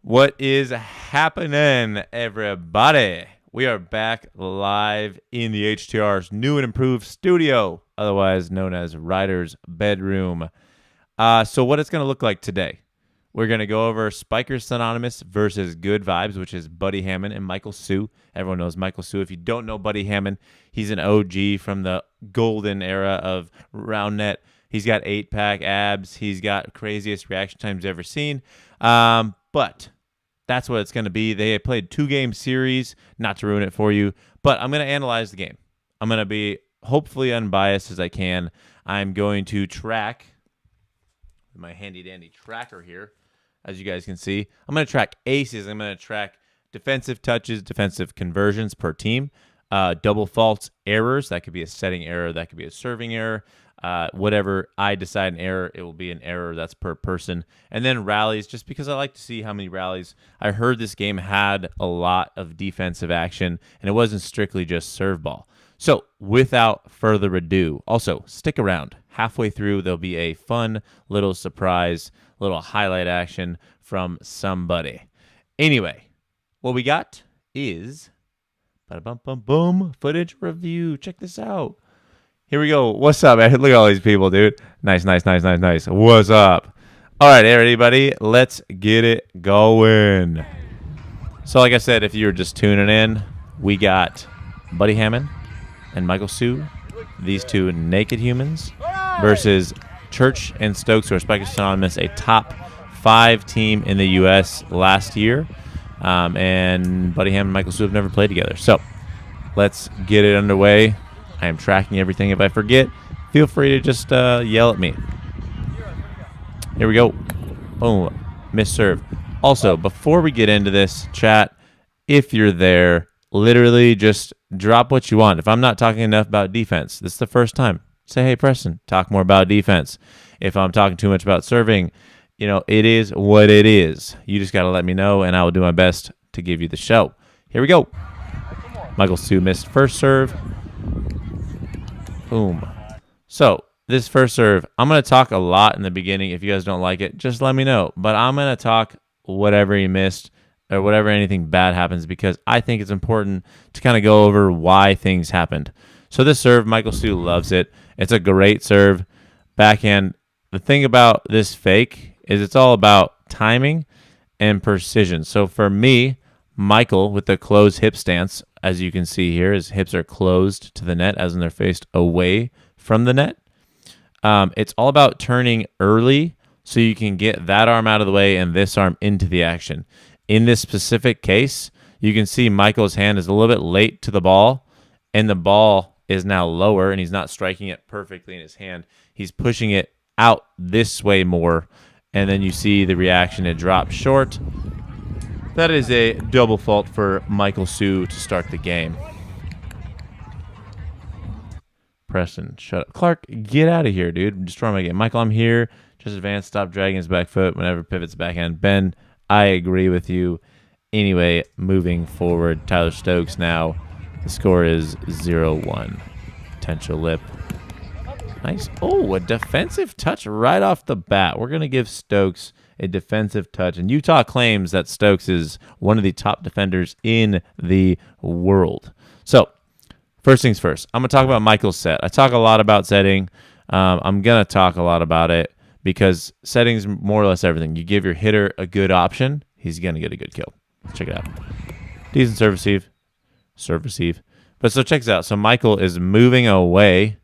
What is happening, everybody? We are back live in the HTR's new and improved studio, otherwise known as Ryder's Bedroom. So what it's going to look like today, we're going to go over Spikers Synonymous versus Good Vibes, which is Buddy Hammond and Michael Sue. Everyone knows Michael Sue. If you don't know Buddy Hammond, he's an OG from the golden era of Roundnet. He's got 8-pack abs. He's got craziest reaction times ever seen. But that's what it's going to be. They played 2-game series, not to ruin it for you, but I'm going to analyze the game. I'm going to be hopefully unbiased as I can. I'm going to track my handy-dandy tracker here, as you guys can see. I'm going to track aces. I'm going to track defensive touches, defensive conversions per team, double faults, errors. That could be a setting error. That could be a serving error. Whatever I decide an error, it will be an error. That's per person. And then rallies, just because I like to see how many rallies. I heard this game had a lot of defensive action, and it wasn't strictly just serve ball. So without further ado, also stick around. Halfway through, there'll be a fun little surprise, little highlight action from somebody. Anyway, what we got is bada-bum-bum-bum, footage review. Check this out. Here we go. What's up, man? Look at all these people, dude. Nice. What's up? All right, everybody, let's get it going. So like I said, if you were just tuning in, we got Buddy Hammond and Michael Sue, these two naked humans, versus Church and Stokes, who are Spikers Synonymous, a top 5 team in the U.S. last year. And Buddy Hammond and Michael Sue have never played together. So let's get it underway. I am tracking everything. If I forget, feel free to just yell at me. Here we go. Boom. Misserve. Also, before we get into this, chat, if you're there, literally just drop what you want. If I'm not talking enough about defense, this is the first time. Say, hey, Preston, talk more about defense. If I'm talking too much about serving, it is what it is. You just got to let me know, and I will do my best to give you the show. Here we go. Michael Sue missed first serve. Boom. So this first serve, I'm going to talk a lot in the beginning. If you guys don't like it, just let me know. But I'm going to talk whatever you missed or whatever anything bad happens, because I think it's important to kind of go over why things happened. So this serve, Michael Sue loves it. It's a great serve. Backhand. The thing about this fake is it's all about timing and precision. So for me, Michael, with the closed hip stance, as you can see here, his hips are closed to the net as in they're faced away from the net. It's all about turning early so you can get that arm out of the way and this arm into the action. In this specific case, you can see Michael's hand is a little bit late to the ball, and the ball is now lower, and he's not striking it perfectly in his hand. He's pushing it out this way more, and then you see the reaction. It drops short. That is a double fault for Michael Sue to start the game. Preston, shut up. Clark, get out of here, dude. Destroy my game. Michael, I'm here. Just advance. Stop dragging his back foot whenever pivots backhand. Ben, I agree with you. Anyway, moving forward, Tyler Stokes now. The score is 0-1. Potential lip. Nice. Oh, a defensive touch right off the bat. We're going to give Stokes a defensive touch. And Utah claims that Stokes is one of the top defenders in the world. So, first things first, I'm going to talk about Michael's set. I talk a lot about setting. I'm going to talk a lot about it because setting's more or less everything. You give your hitter a good option, he's going to get a good kill. Let's check it out. Decent serve receive. Serve receive. But so check this out. So Michael is moving away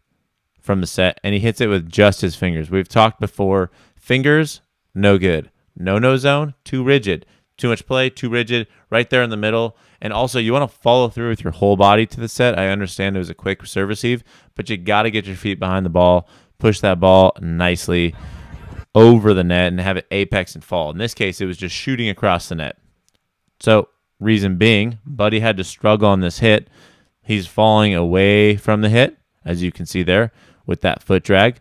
from the set, and he hits it with just his fingers. We've talked before. Fingers, no good. No zone, too rigid. Too much play, too rigid. Right there in the middle. And also, you want to follow through with your whole body to the set. I understand it was a quick serve receive, but you got to get your feet behind the ball, push that ball nicely over the net, and have it apex and fall. In this case, it was just shooting across the net. So, reason being, Buddy had to struggle on this hit. He's falling away from the hit, as you can see there, with that foot drag.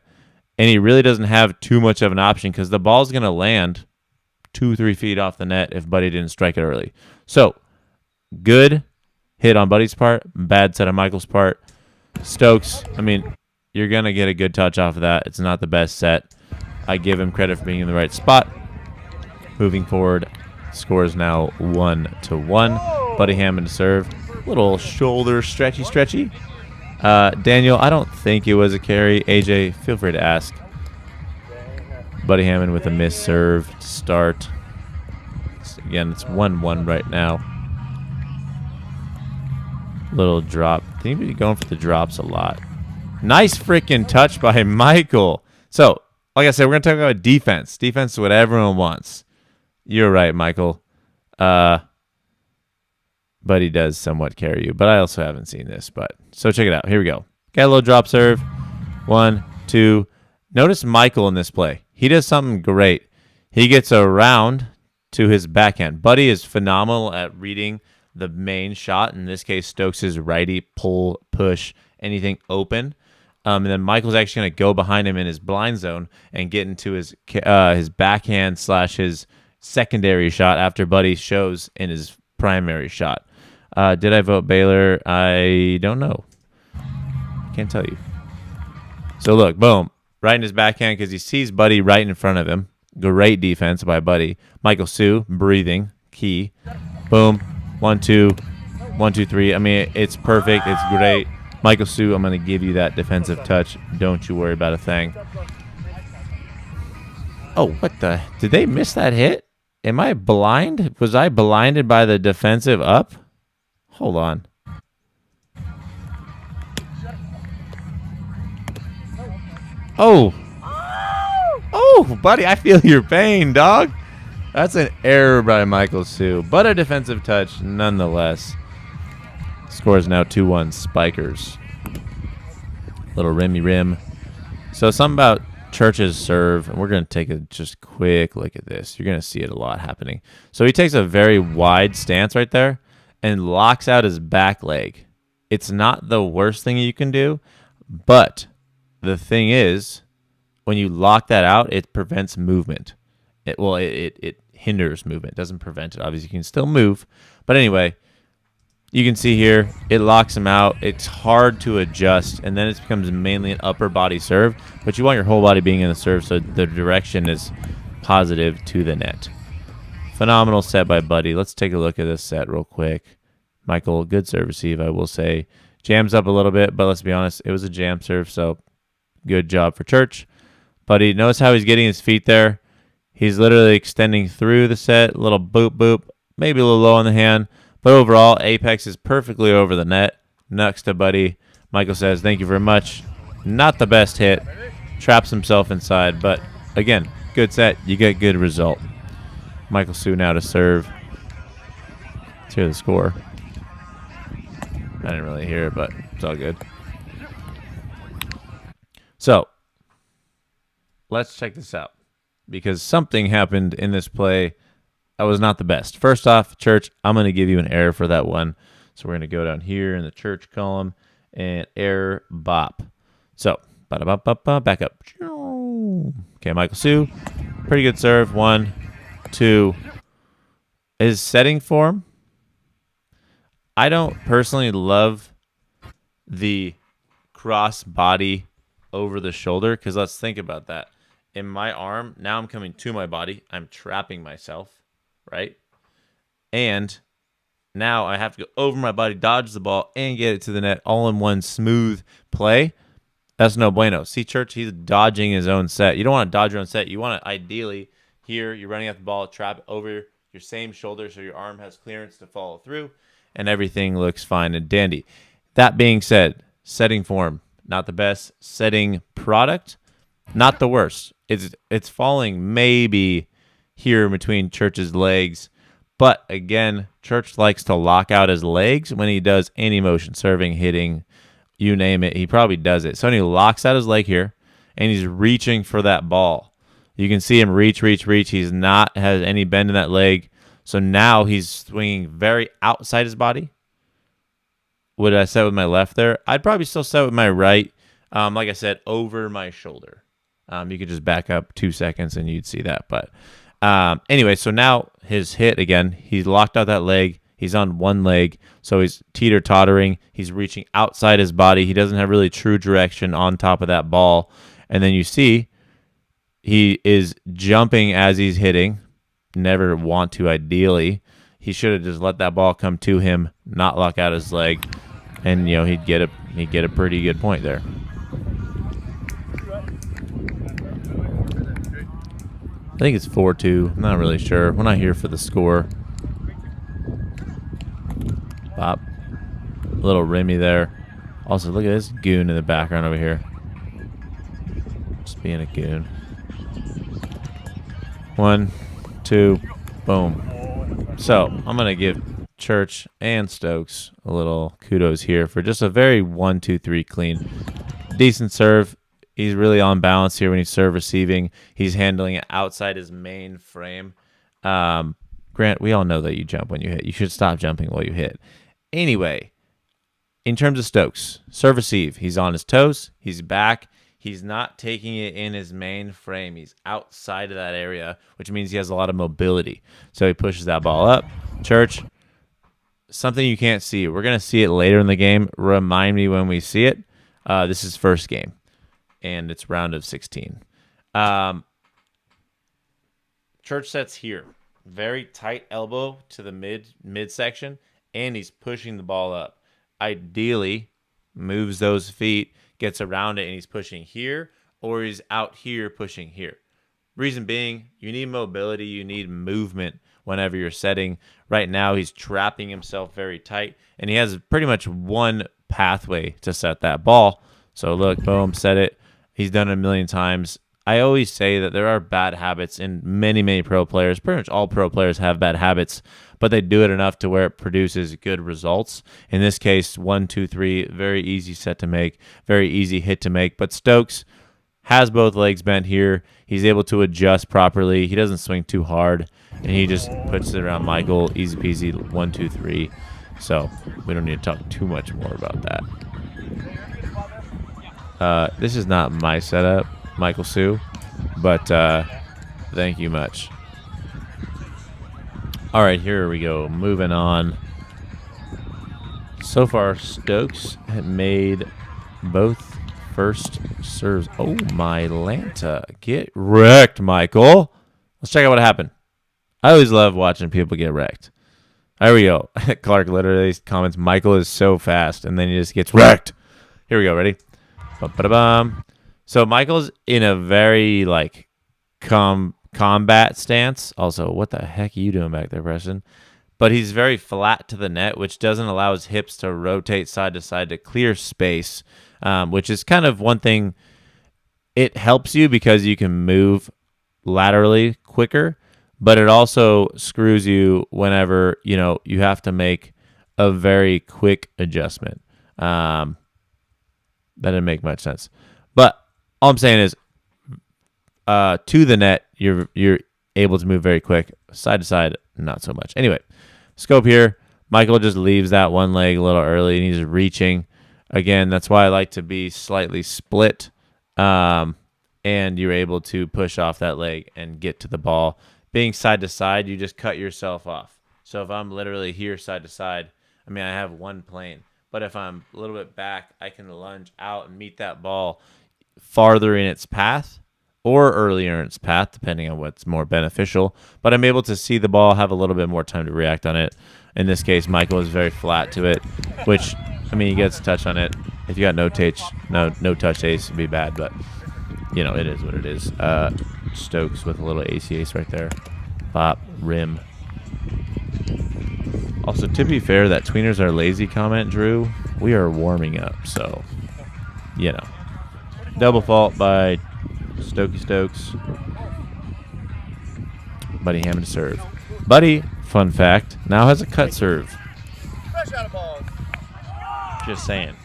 And he really doesn't have too much of an option because the ball's going to land 2-3 feet off the net if Buddy didn't strike it early. So, good hit on Buddy's part, bad set on Michael's part. Stokes, you're going to get a good touch off of that. It's not the best set. I give him credit for being in the right spot. Moving forward, Score is now 1-1. Buddy Hammond to serve. Little shoulder stretchy. Daniel, I don't think it was a carry. AJ, feel free to ask. Buddy Hammond with a missed serve to start. Again, it's 1-1 right now. Little drop. They need to be going for the drops a lot. Nice freaking touch by Michael. So, like I said, we're going to talk about defense. Defense is what everyone wants. You're right, Michael. But he does somewhat carry you. But I also haven't seen this. So check it out. Here we go. Got a little drop serve. 1, 2. Notice Michael in this play. He does something great. He gets around to his backhand. Buddy is phenomenal at reading the main shot. In this case, Stokes' righty, pull, push, anything open. And then Michael's actually going to go behind him in his blind zone and get into his backhand / his secondary shot after Buddy shows in his primary shot. Did I vote Baylor? I don't know. Can't tell you. So look, boom. Right in his backhand because he sees Buddy right in front of him. Great defense by Buddy. Michael Sue, breathing, key. Boom. 1, 2. 1, 2, 3. I mean, it's perfect. It's great. Michael Sue, I'm going to give you that defensive touch. Don't you worry about a thing. Oh, what the? Did they miss that hit? Am I blind? Was I blinded by the defensive up? Hold on. Oh. Oh, buddy, I feel your pain, dog. That's an error by Michael Sue, but a defensive touch nonetheless. Score is now 2-1 Spikers. Little rim. So something about Church's serve, and we're going to take a just quick look at this. You're going to see it a lot happening. So he takes a very wide stance right there and locks out his back leg. It's not the worst thing you can do, but the thing is, when you lock that out, it prevents movement. It hinders movement. It doesn't prevent it. Obviously, you can still move. But anyway, you can see here, it locks him out. It's hard to adjust, and then it becomes mainly an upper body serve. But you want your whole body being in the serve so the direction is positive to the net. Phenomenal set by Buddy. Let's take a look at this set real quick. Michael, good serve receive, I will say. Jams up a little bit, but let's be honest, it was a jam serve, so good job for Church. Buddy, notice how he's getting his feet there. He's literally extending through the set, a little boop, maybe a little low on the hand, but overall, Apex is perfectly over the net. Next to Buddy. Michael says, thank you very much. Not the best hit. Traps himself inside, but again, good set. You get good result. Michael Sue now to serve. Let's hear the score. I didn't really hear it, but it's all good. So, let's check this out, because something happened in this play that was not the best. First off, Church, I'm going to give you an error for that one. So we're going to go down here in the Church column and error bop. So, back up. Okay, Michael Sue, pretty good serve. 1, 2. His setting form, I don't personally love the cross body over the shoulder, because let's think about that. In my arm, now I'm coming to my body. I'm trapping myself, right? And now I have to go over my body, dodge the ball, and get it to the net all in one smooth play. That's no bueno. See, Church, he's dodging his own set. You don't want to dodge your own set. You want to ideally, here, you're running at the ball, trap it over your same shoulder so your arm has clearance to follow through, and everything looks fine and dandy. That being said, setting form, not the best. Setting product, not the worst. It's falling maybe here between Church's legs. But again, Church likes to lock out his legs when he does any motion, serving, hitting, you name it. He probably does it. So he locks out his leg here, and he's reaching for that ball. You can see him reach. He's not has any bend in that leg. So now he's swinging very outside his body. Would I set with my left there? I'd probably still set with my right. Like I said, over my shoulder. You could just back up 2 seconds and you'd see that. But anyway, so now his hit again. He's locked out that leg. He's on one leg, so he's teeter-tottering. He's reaching outside his body. He doesn't have really true direction on top of that ball. And then you see he is jumping as he's hitting. never want to ideally. He should have just let that ball come to him, not lock out his leg, and he'd get a pretty good point there. I think it's 4-2. I'm not really sure. We're not here for the score. Bop. A little rimmy there. Also, look at this goon in the background over here. Just being a goon. 1, 2, boom. So, I'm going to give Church and Stokes a little kudos here for just a very 1, 2, 3 clean. Decent serve. He's really on balance here when he's serve receiving. He's handling it outside his main frame. Grant, we all know that you jump when you hit. You should stop jumping while you hit. Anyway, in terms of Stokes, serve receive. He's on his toes. He's back. He's not taking it in his main frame. He's outside of that area, which means he has a lot of mobility. So he pushes that ball up. Church, something you can't see. We're going to see it later in the game. Remind me when we see it. This is first game, and it's round of 16. Church sets here. Very tight elbow to the midsection, and he's pushing the ball up. Ideally, moves those feet, gets around it, and he's pushing here, or he's out here pushing here. Reason being, you need mobility, you need movement whenever you're setting. Right now, he's trapping himself very tight, and he has pretty much one pathway to set that ball. So look, boom, set it. He's done it a million times. I always say that there are bad habits in many, many pro players. Pretty much all pro players have bad habits, but they do it enough to where it produces good results. In this case, 1, 2, 3, very easy set to make, very easy hit to make. But Stokes has both legs bent here. He's able to adjust properly. He doesn't swing too hard, and he just puts it around Michael. Easy peasy, 1, 2, 3. So we don't need to talk too much more about that. This is not my setup, Michael Sue, but thank you much. All right, here we go. Moving on. So far, Stokes had made both first serves. Oh, my Lanta. Get wrecked, Michael. Let's check out what happened. I always love watching people get wrecked. There we go. Clark literally comments, Michael is so fast, and then he just gets wrecked. Here we go. Ready? Ba-ba-da-bum. So Michael's in a very, combat stance. Also, what the heck are you doing back there, Preston? But he's very flat to the net, which doesn't allow his hips to rotate side to side to clear space, which is kind of one thing. It helps you because you can move laterally quicker, but it also screws you whenever, you have to make a very quick adjustment. That didn't make much sense. But all I'm saying is, to the net, you're able to move very quick. Side to side, not so much. Anyway, scope here. Michael just leaves that one leg a little early, and he's reaching. Again, that's why I like to be slightly split, and you're able to push off that leg and get to the ball. Being side to side, you just cut yourself off. So if I'm literally here side to side, I have one plane. But if I'm a little bit back, I can lunge out and meet that ball farther in its path or earlier in its path, depending on what's more beneficial. But I'm able to see the ball, have a little bit more time to react on it. In this case, Michael is very flat to it, which, he gets a touch on it. If you got no touch ace, it'd be bad, but, it is what it is. Stokes with a little AC ace right there. Pop, rim. Also, to be fair, that tweeners are lazy comment, Drew. We are warming up, so, Double fault by Stokes. Buddy Hammond to serve. Buddy, fun fact, now has a cut serve. Fresh out of balls. Just saying.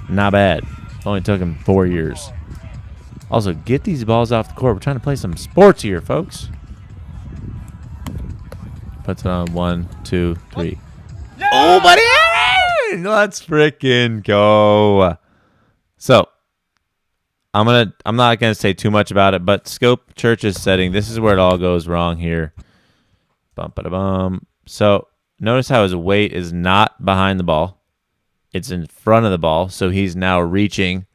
Not bad. Only took him 4 years. Also, get these balls off the court. We're trying to play some sports here, folks. Puts it on 1, 2, 3. Yeah! Oh, buddy! Let's freaking go. So, I'm not gonna say too much about it, but scope Church's setting. This is where it all goes wrong here. Bum. So notice how his weight is not behind the ball; it's in front of the ball. So he's now reaching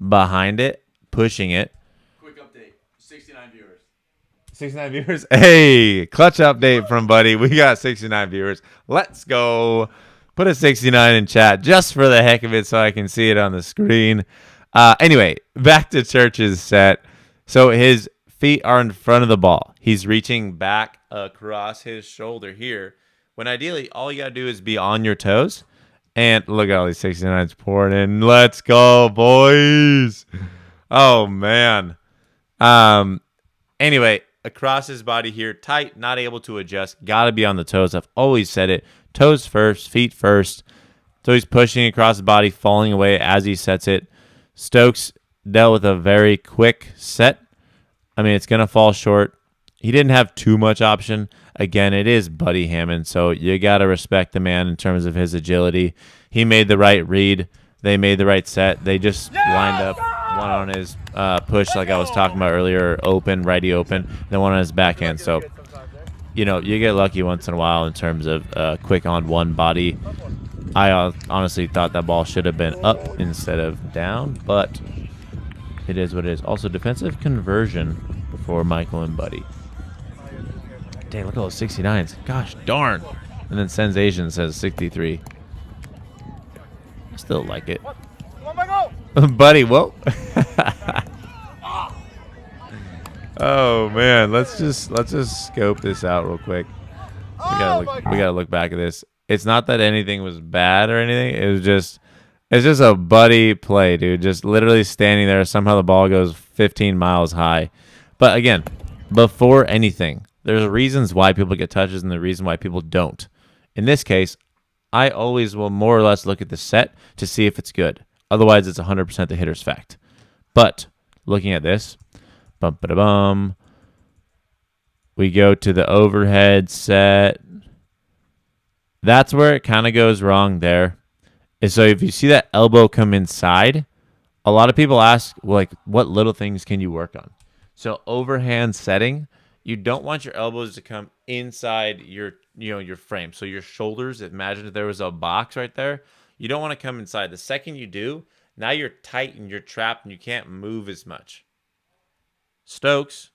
behind it, pushing it. Quick update: 69 viewers. 69 viewers. Hey, clutch update from Buddy. We got 69 viewers. Let's go. Put a 69 in chat just for the heck of it so I can see it on the screen. Anyway, back to Church's set. So his feet are in front of the ball. He's reaching back across his shoulder here. When ideally, all you got to do is be on your toes. And look at all these 69s pouring in. Let's go, boys. Oh, man. Anyway, across his body here, tight, not able to adjust. Got to be on the toes. I've always said it. Toes first, feet first. So he's pushing across the body, falling away as he sets it. Stokes dealt with a very quick set. I mean, it's going to fall short. He didn't have too much option. Again, it is Buddy Hammond, so you got to respect the man in terms of his agility. He made the right read. They made the right set. They just lined up one on his push like I was talking about earlier, open, righty open, then one on his backhand. So, you know, you get lucky once in a while in terms of quick on one body. I honestly thought that ball should have been up instead of down, but it is what it is. Also, defensive conversion for Michael and Buddy. Dang, look at those 69s. Gosh darn. And then Sensation says 63. I still like it. Buddy, whoa. Oh man, let's just scope this out real quick. We gotta look back at this. It's not that anything was bad or anything. It's just a Buddy play, dude. Just literally standing there. Somehow the ball goes 15 miles high. But again, before anything, there's reasons why people get touches and the reason why people don't. In this case, I always will more or less look at the set to see if it's good. Otherwise, it's 100% the hitter's fact. But looking at this, bum-ba-da-bum, we go to the overhead set. That's where it kind of goes wrong there. And so if you see that elbow come inside, a lot of people ask, like, what little things can you work on? So overhand setting, you don't want your elbows to come inside your frame. So your shoulders, imagine if there was a box right there, you don't want to come inside. The second you do, now you're tight and you're trapped and you can't move as much. Stokes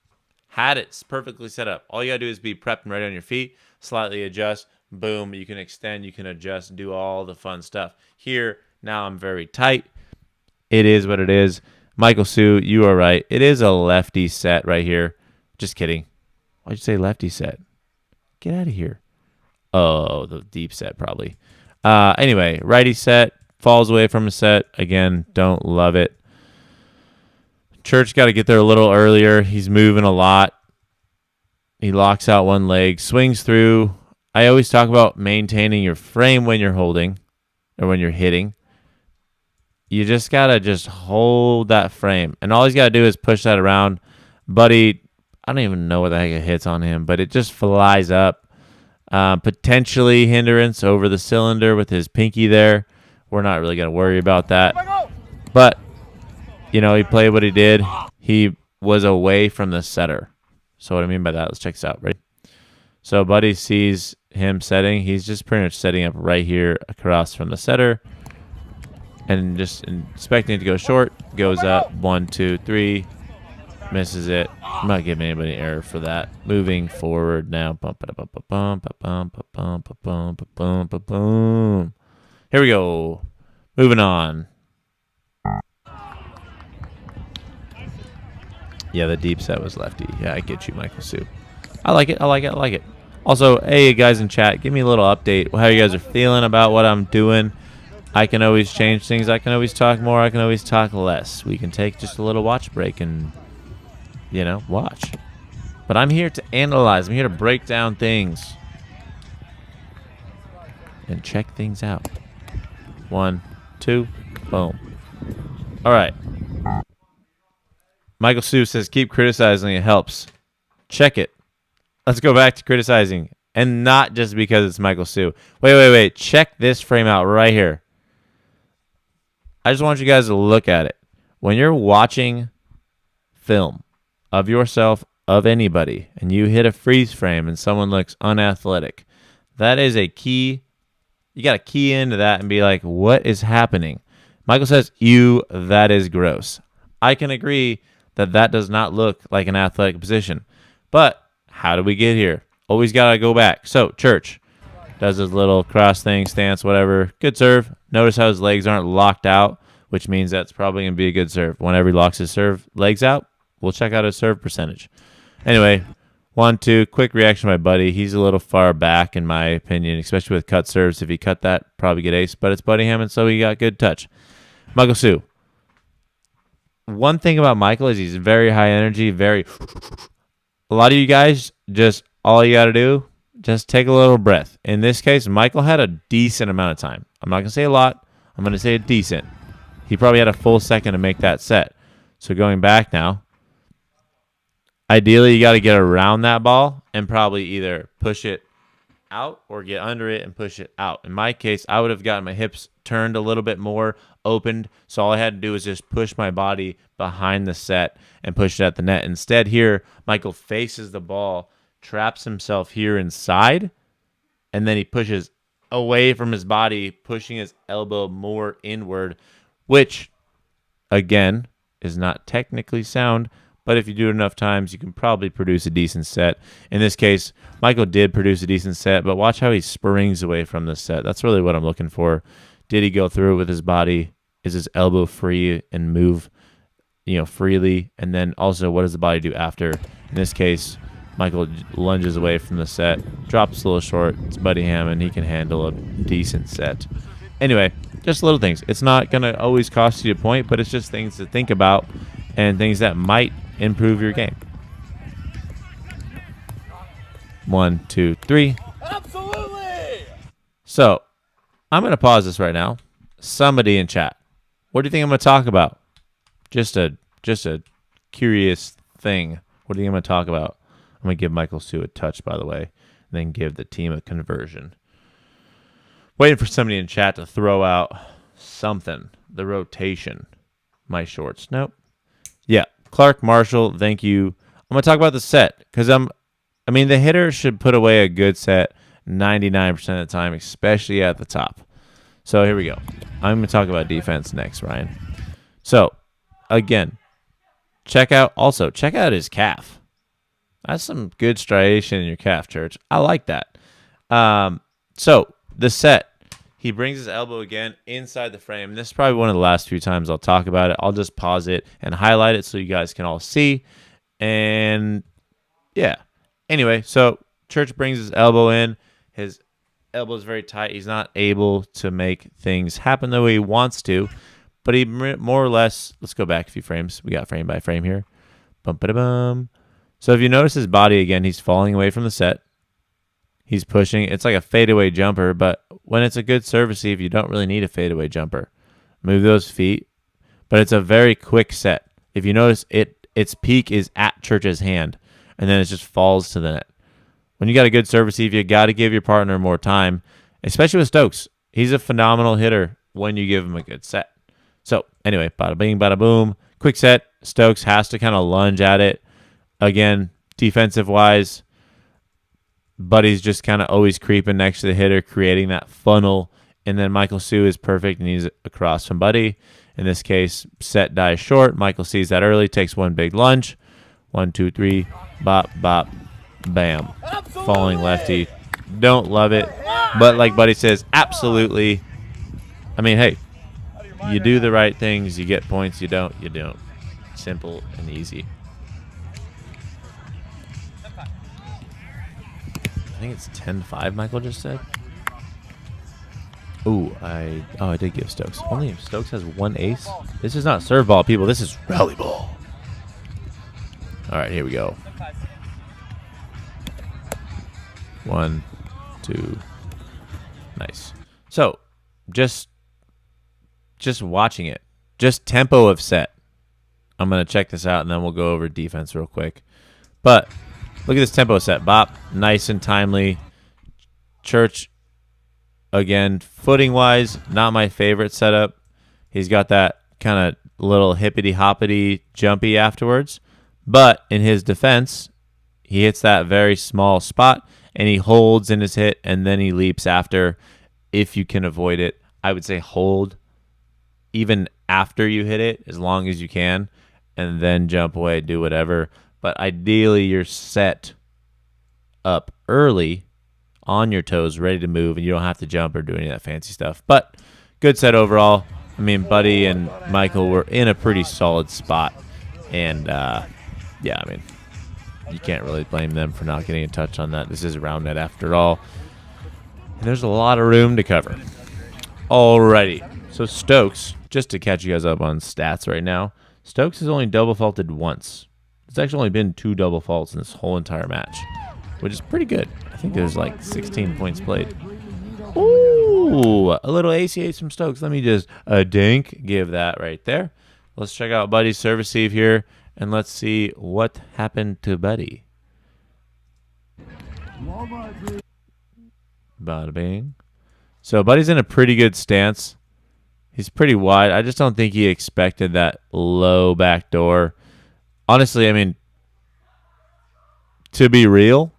had it perfectly set up. All you got to do is be prepped and ready on your feet, slightly adjust, boom, you can extend, you can adjust, do all the fun stuff. Here, now I'm very tight. It is what it is. Michael Sue, you are right. It is a lefty set right here. Just kidding. Why'd you say lefty set? Get out of here. Oh, the deep set probably. Anyway, righty set, falls away from a set. Again, don't love it. Church got to get there a little earlier. He's moving a lot. He locks out one leg, swings through. I always talk about maintaining your frame when you're holding or when you're hitting. You just got to just hold that frame. And all he's got to do is push that around. Buddy, I don't even know what the heck it hits on him, but it just flies up. Potentially hindrance over the cylinder with his pinky there. We're not really going to worry about that. But, you know, he played what he did. He was away from the setter. So what I mean by that, let's check this out. Ready? So Buddy sees him setting. He's just pretty much setting up right here across from the setter. And just expecting it to go short. Goes up. 1, 2, 3. Misses it. I'm not giving anybody error for that. Moving forward now. Here we go. Moving on. Yeah, the deep set was lefty. Yeah, I get you, Michael Sue. I like it. I like it. I like it. Also, hey, guys in chat, give me a little update. How you guys are feeling about what I'm doing. I can always change things. I can always talk more. I can always talk less. We can take just a little watch break and, you know, watch. But I'm here to analyze. I'm here to break down things and check things out. 1, 2, boom. All right. Michael Sue says, keep criticizing. It helps. Check it. Let's go back to criticizing. And not just because it's Michael Sue. Wait. Check this frame out right here. I just want you guys to look at it. When you're watching film of yourself, of anybody, and you hit a freeze frame and someone looks unathletic, that is a key. You got to key into that and be like, what is happening? Michael says, that is gross. I can agree that does not look like an athletic position. But how did we get here? Always got to go back. So, Church does his little cross thing, stance, whatever. Good serve. Notice how his legs aren't locked out, which means that's probably going to be a good serve. Whenever he locks his serve legs out, we'll check out his serve percentage. Anyway, 1-2, quick reaction to my buddy. He's a little far back, in my opinion, especially with cut serves. If he cut that, probably get ace, but it's Buddy Hammond, so he got good touch. Michael Sue. One thing about Michael is he's very high energy, very... A lot of you guys, just all you got to do, just take a little breath. In this case, Michael had a decent amount of time. I'm not going to say a lot. I'm going to say a decent. He probably had a full second to make that set. So going back now, ideally you got to get around that ball and probably either push it out or get under it and push it out. In my case, I would have gotten my hips turned a little bit more, opened, so all I had to do was just push my body behind the set and push it at the net. Instead here, Michael faces the ball, traps himself here inside, and then he pushes away from his body, pushing his elbow more inward, which, again, is not technically sound, but if you do it enough times, you can probably produce a decent set. In this case, Michael did produce a decent set, but watch how he springs away from the set. That's really what I'm looking for. Did he go through it with his body? Is his elbow free and move, freely? And then also, what does the body do after? In this case, Michael lunges away from the set, drops a little short. It's Buddy Hammond. He can handle a decent set. Anyway, just little things. It's not going to always cost you a point, but it's just things to think about and things that might improve your game. 1, 2, 3. Absolutely. So, I'm going to pause this right now. Somebody in chat, what do you think I'm going to talk about? Just a curious thing. What do you think I'm going to talk about? I'm going to give Michael Sue a touch, by the way, and then give the team a conversion. Waiting for somebody in chat to throw out something. The rotation. My shorts. Nope. Yeah. Clark Marshall, thank you. I'm going to talk about the set because the hitter should put away a good set 99% of the time, especially at the top. So here we go. I'm going to talk about defense next, Ryan. So, again, check out his calf. That's some good striation in your calf, Church. I like that. So, the set. He brings his elbow again inside the frame. This is probably one of the last few times I'll talk about it. I'll just pause it and highlight it so you guys can all see. And, yeah. Anyway, so Church brings his elbow in. His elbow is very tight. He's not able to make things happen the way he wants to. But he more or less, let's go back a few frames. We got frame by frame here. Bum-ba-da-bum. So if you notice his body again, he's falling away from the set. He's pushing. It's like a fadeaway jumper, but when it's a good service receive, you don't really need a fadeaway jumper. Move those feet. But it's a very quick set. If you notice, its peak is at Church's hand, and then it just falls to the net. When you got a good service receive, you got to give your partner more time, especially with Stokes. He's a phenomenal hitter when you give him a good set. So, anyway, bada bing, bada boom. Quick set. Stokes has to kind of lunge at it. Again, defensive-wise, Buddy's just kind of always creeping next to the hitter, creating that funnel. And then Michael Sue is perfect, and he's across from Buddy. In this case, set dies short. Michael sees that early, takes one big lunge. 1, 2, 3, bop, bop, bam. Absolutely. Falling lefty. Don't love it. But like Buddy says, absolutely. I mean, hey, you do the right things, you get points. You don't, you don't. Simple and easy. I think it's 10-5, Michael just said. Ooh, I did give Stokes. Only if Stokes has one ace. This is not serve ball, people. This is rally ball. All right, here we go. 1, 2. Nice. So, just watching it. Just tempo of set. I'm going to check this out, and then we'll go over defense real quick. But look at this tempo set. Bop. Nice and timely. Church, again, footing-wise, not my favorite setup. He's got that kind of little hippity-hoppity jumpy afterwards. But in his defense, he hits that very small spot, and he holds in his hit, and then he leaps after if you can avoid it. I would say hold even after you hit it as long as you can, and then jump away, do whatever. but ideally you're set up early on your toes, ready to move, and you don't have to jump or do any of that fancy stuff. But good set overall. I mean, Buddy and Michael were in a pretty solid spot. And, yeah, I mean, you can't really blame them for not getting a touch on that. This is a Roundnet after all. And there's a lot of room to cover. Alrighty. So Stokes, just to catch you guys up on stats right now, Stokes has only double faulted once. It's actually only been 2 double faults in this whole entire match, which is pretty good. I think there's like 16 points played. Ooh, a little ACH from Stokes. Let me just give that right there. Let's check out Buddy's service receive here, and let's see what happened to Buddy. Bada bing. So Buddy's in a pretty good stance. He's pretty wide. I just don't think he expected that low back door. Honestly, I mean, to be real,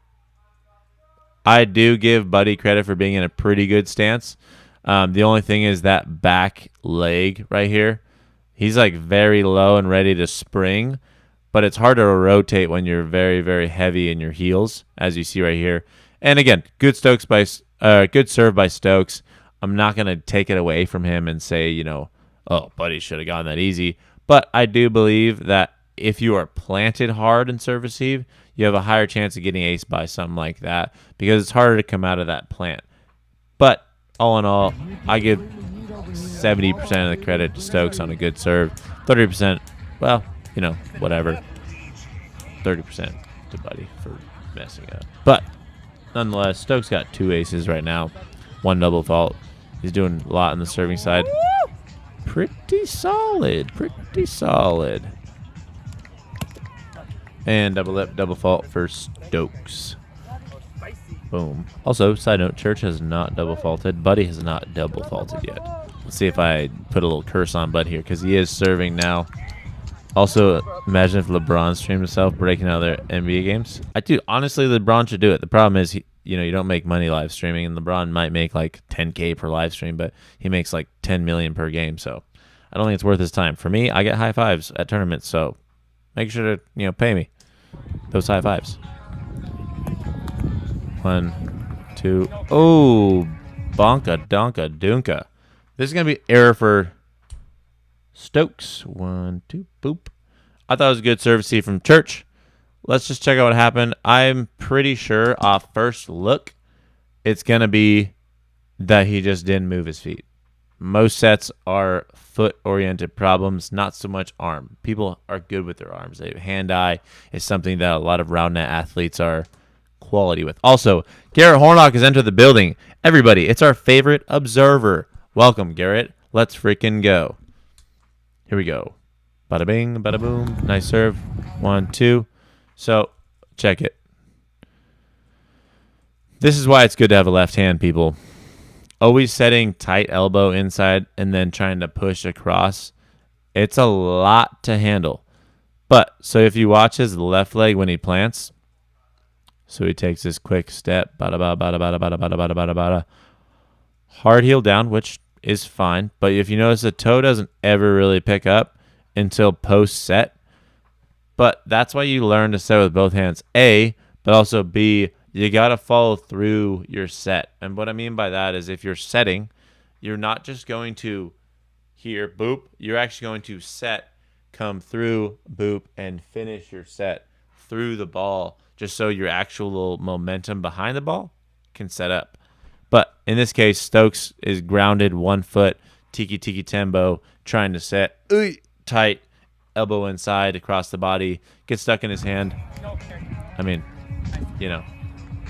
I do give Buddy credit for being in a pretty good stance. The only thing is that back leg right here. He's like very low and ready to spring, but it's hard to rotate when you're very, very heavy in your heels, as you see right here. And again, good serve by Stokes. I'm not going to take it away from him and say, you know, oh, Buddy should have gone that easy. But I do believe that if you are planted hard in serve receive, you have a higher chance of getting aced by something like that because it's harder to come out of that plant. But all in all, I give 70% of the credit to Stokes on a good serve. 30%, well, you know, whatever. 30% to Buddy for messing up. But nonetheless, Stokes got 2 aces right now. 1 double fault. He's doing a lot on the serving side. Pretty solid. Pretty solid. And double lip, double fault for Stokes. Boom. Also, side note, Church has not double faulted. Buddy has not double faulted yet. Let's see if I put a little curse on Bud here, because he is serving now. Also, imagine if LeBron streamed himself breaking out their NBA games. Honestly, LeBron should do it. The problem is, you don't make money live streaming, and LeBron might make like 10K per live stream, but he makes like 10 million per game. So I don't think it's worth his time. For me, I get high fives at tournaments, so make sure to pay me those high fives. 1, 2. Oh, bonka, donka, dunka. This is gonna be error for Stokes. 1, 2, boop. I thought it was a good service receive from Church. Let's just check out what happened. I'm pretty sure off first look, it's going to be that he just didn't move his feet. Most sets are foot-oriented problems, not so much arm. People are good with their arms. Hand-eye is something that a lot of Roundnet athletes are quality with. Also, Garrett Hornock has entered the building. Everybody, it's our favorite observer. Welcome, Garrett. Let's freaking go. Here we go. Bada bing, bada boom. Nice serve. 1, 2. So, check it. This is why it's good to have a left hand, people. Always setting tight elbow inside and then trying to push across. It's a lot to handle. But, so if you watch his left leg when he plants, so he takes this quick step, bada bada bada bada bada bada bada bada bada. Hard heel down, which is fine. But if you notice, the toe doesn't ever really pick up until post set. But that's why you learn to set with both hands, A, but also B, you got to follow through your set. And what I mean by that is if you're setting, you're not just going to here, boop, you're actually going to set, come through, boop, and finish your set through the ball, just so your actual momentum behind the ball can set up. But in this case, Stokes is grounded 1 foot, tiki tiki tembo, trying to set tight, elbow inside across the body, gets stuck in his hand. I mean,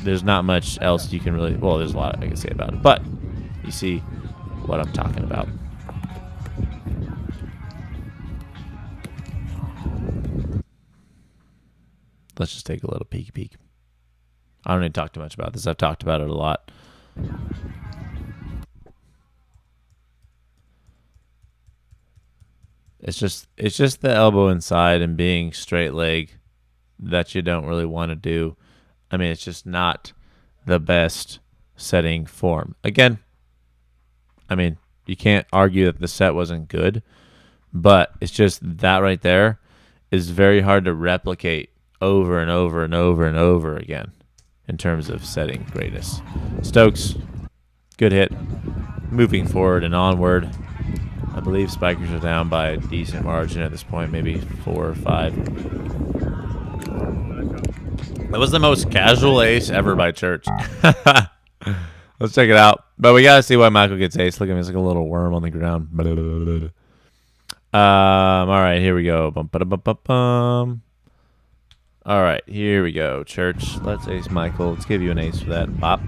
there's not much else you can really, well, there's a lot I can say about it, but you see what I'm talking about. Let's just take a little peek. I don't need to talk too much about this. I've talked about it a lot. It's just the elbow inside and being straight leg that you don't really want to do. I mean, it's just not the best setting form. Again, I mean, you can't argue that the set wasn't good, but it's just that right there is very hard to replicate over and over and over and over again in terms of setting greatness. Stokes, good hit. Moving forward and onward. I believe Spikers are down by a decent margin at this point, maybe 4 or 5. That was the most casual ace ever by Church. Let's check it out. But we got to see why Michael gets ace. Look at me, it's like a little worm on the ground. All right, here we go. All right, here we go, Church. Let's ace Michael. Let's give you an ace for that. Bop.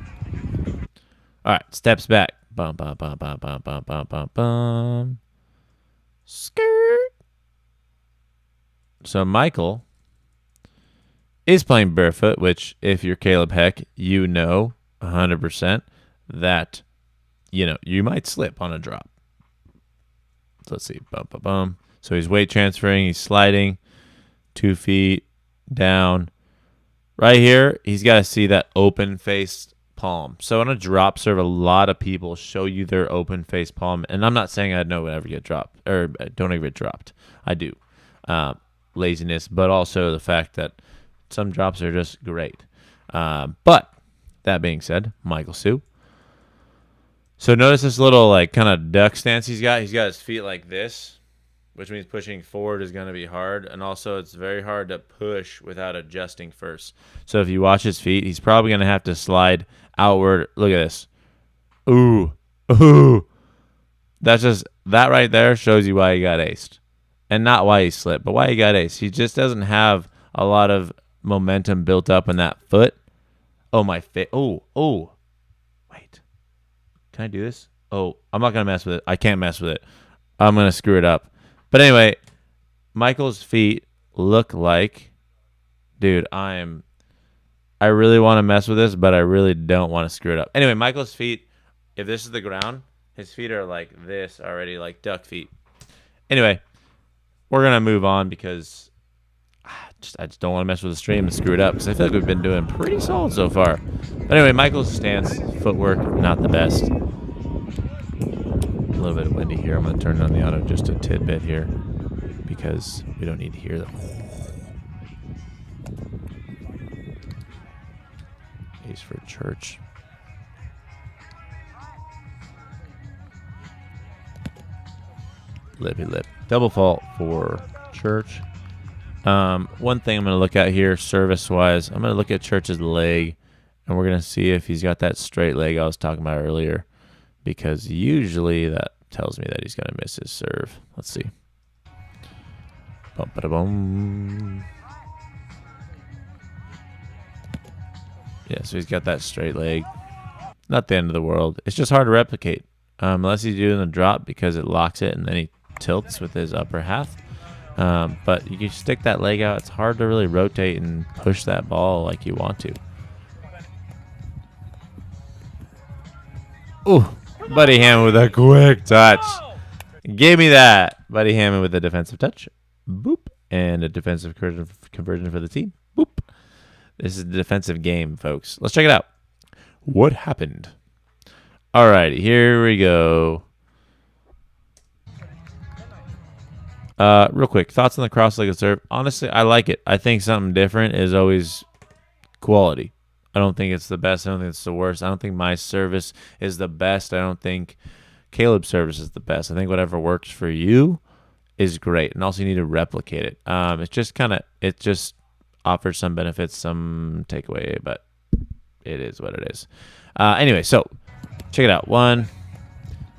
All right, steps back. Bum, bum, bum, bum, bum, bum, bum, bum, bum. Skirt. So Michael is playing barefoot, which if you're Caleb Heck, you know 100% that, you might slip on a drop. So let's see. Bum, bum, bum. So he's weight transferring. He's sliding 2 feet down. Right here, he's got to see that open-faced palm. So on a drop serve, a lot of people show you their open-faced palm. And I'm not saying I don't ever get dropped or don't ever get dropped. I do. Laziness, but also the fact that some drops are just great. But that being said, Michael Sue. So notice this little kind of duck stance he's got. He's got his feet like this, which means pushing forward is going to be hard. And also it's very hard to push without adjusting first. So if you watch his feet, he's probably going to have to slide outward. Look at this. Ooh. That right there shows you why he got aced. And not why he slipped, but why he got aced. He just doesn't have a lot of momentum built up in that foot. Oh, my face. Oh. Wait. Can I do this? Oh, I'm not going to mess with it. I can't mess with it. I'm going to screw it up. But anyway, Michael's feet look like, dude, I really want to mess with this, but I really don't want to screw it up. Anyway, Michael's feet, if this is the ground, his feet are like this already, like duck feet. Anyway, we're going to move on because I just don't want to mess with the stream and screw it up because I feel like we've been doing pretty solid so far. But anyway, Michael's stance, footwork, not the best. A little bit windy here. I'm going to turn on the auto just a tidbit here because we don't need to hear them. Ace for Church. Lippy lip. Double fault for Church. One thing I'm going to look at here, service-wise, I'm going to look at Church's leg, and we're going to see if he's got that straight leg I was talking about earlier, because usually that tells me that he's going to miss his serve. Let's see. Bum-ba-da-bum. Yeah, so he's got that straight leg. Not the end of the world. It's just hard to replicate, unless he's doing the drop because it locks it, and then he tilts with his upper half. But you can stick that leg out. It's hard to really rotate and push that ball like you want to. Ooh, Buddy Hammond with a quick touch. Give me that. Buddy Hammond with a defensive touch. Boop. And a defensive conversion for the team. Boop. This is the defensive game, folks. Let's check it out. What happened? All right, here we go. Real quick, thoughts on the cross-legged serve. Honestly, I like it. I think something different is always quality. I don't think it's the best. I don't think it's the worst. I don't think my service is the best. I don't think Caleb's service is the best. I think whatever works for you is great, and also you need to replicate it. It just offers some benefits, some takeaway, but it is what it is. Anyway, so check it out. One,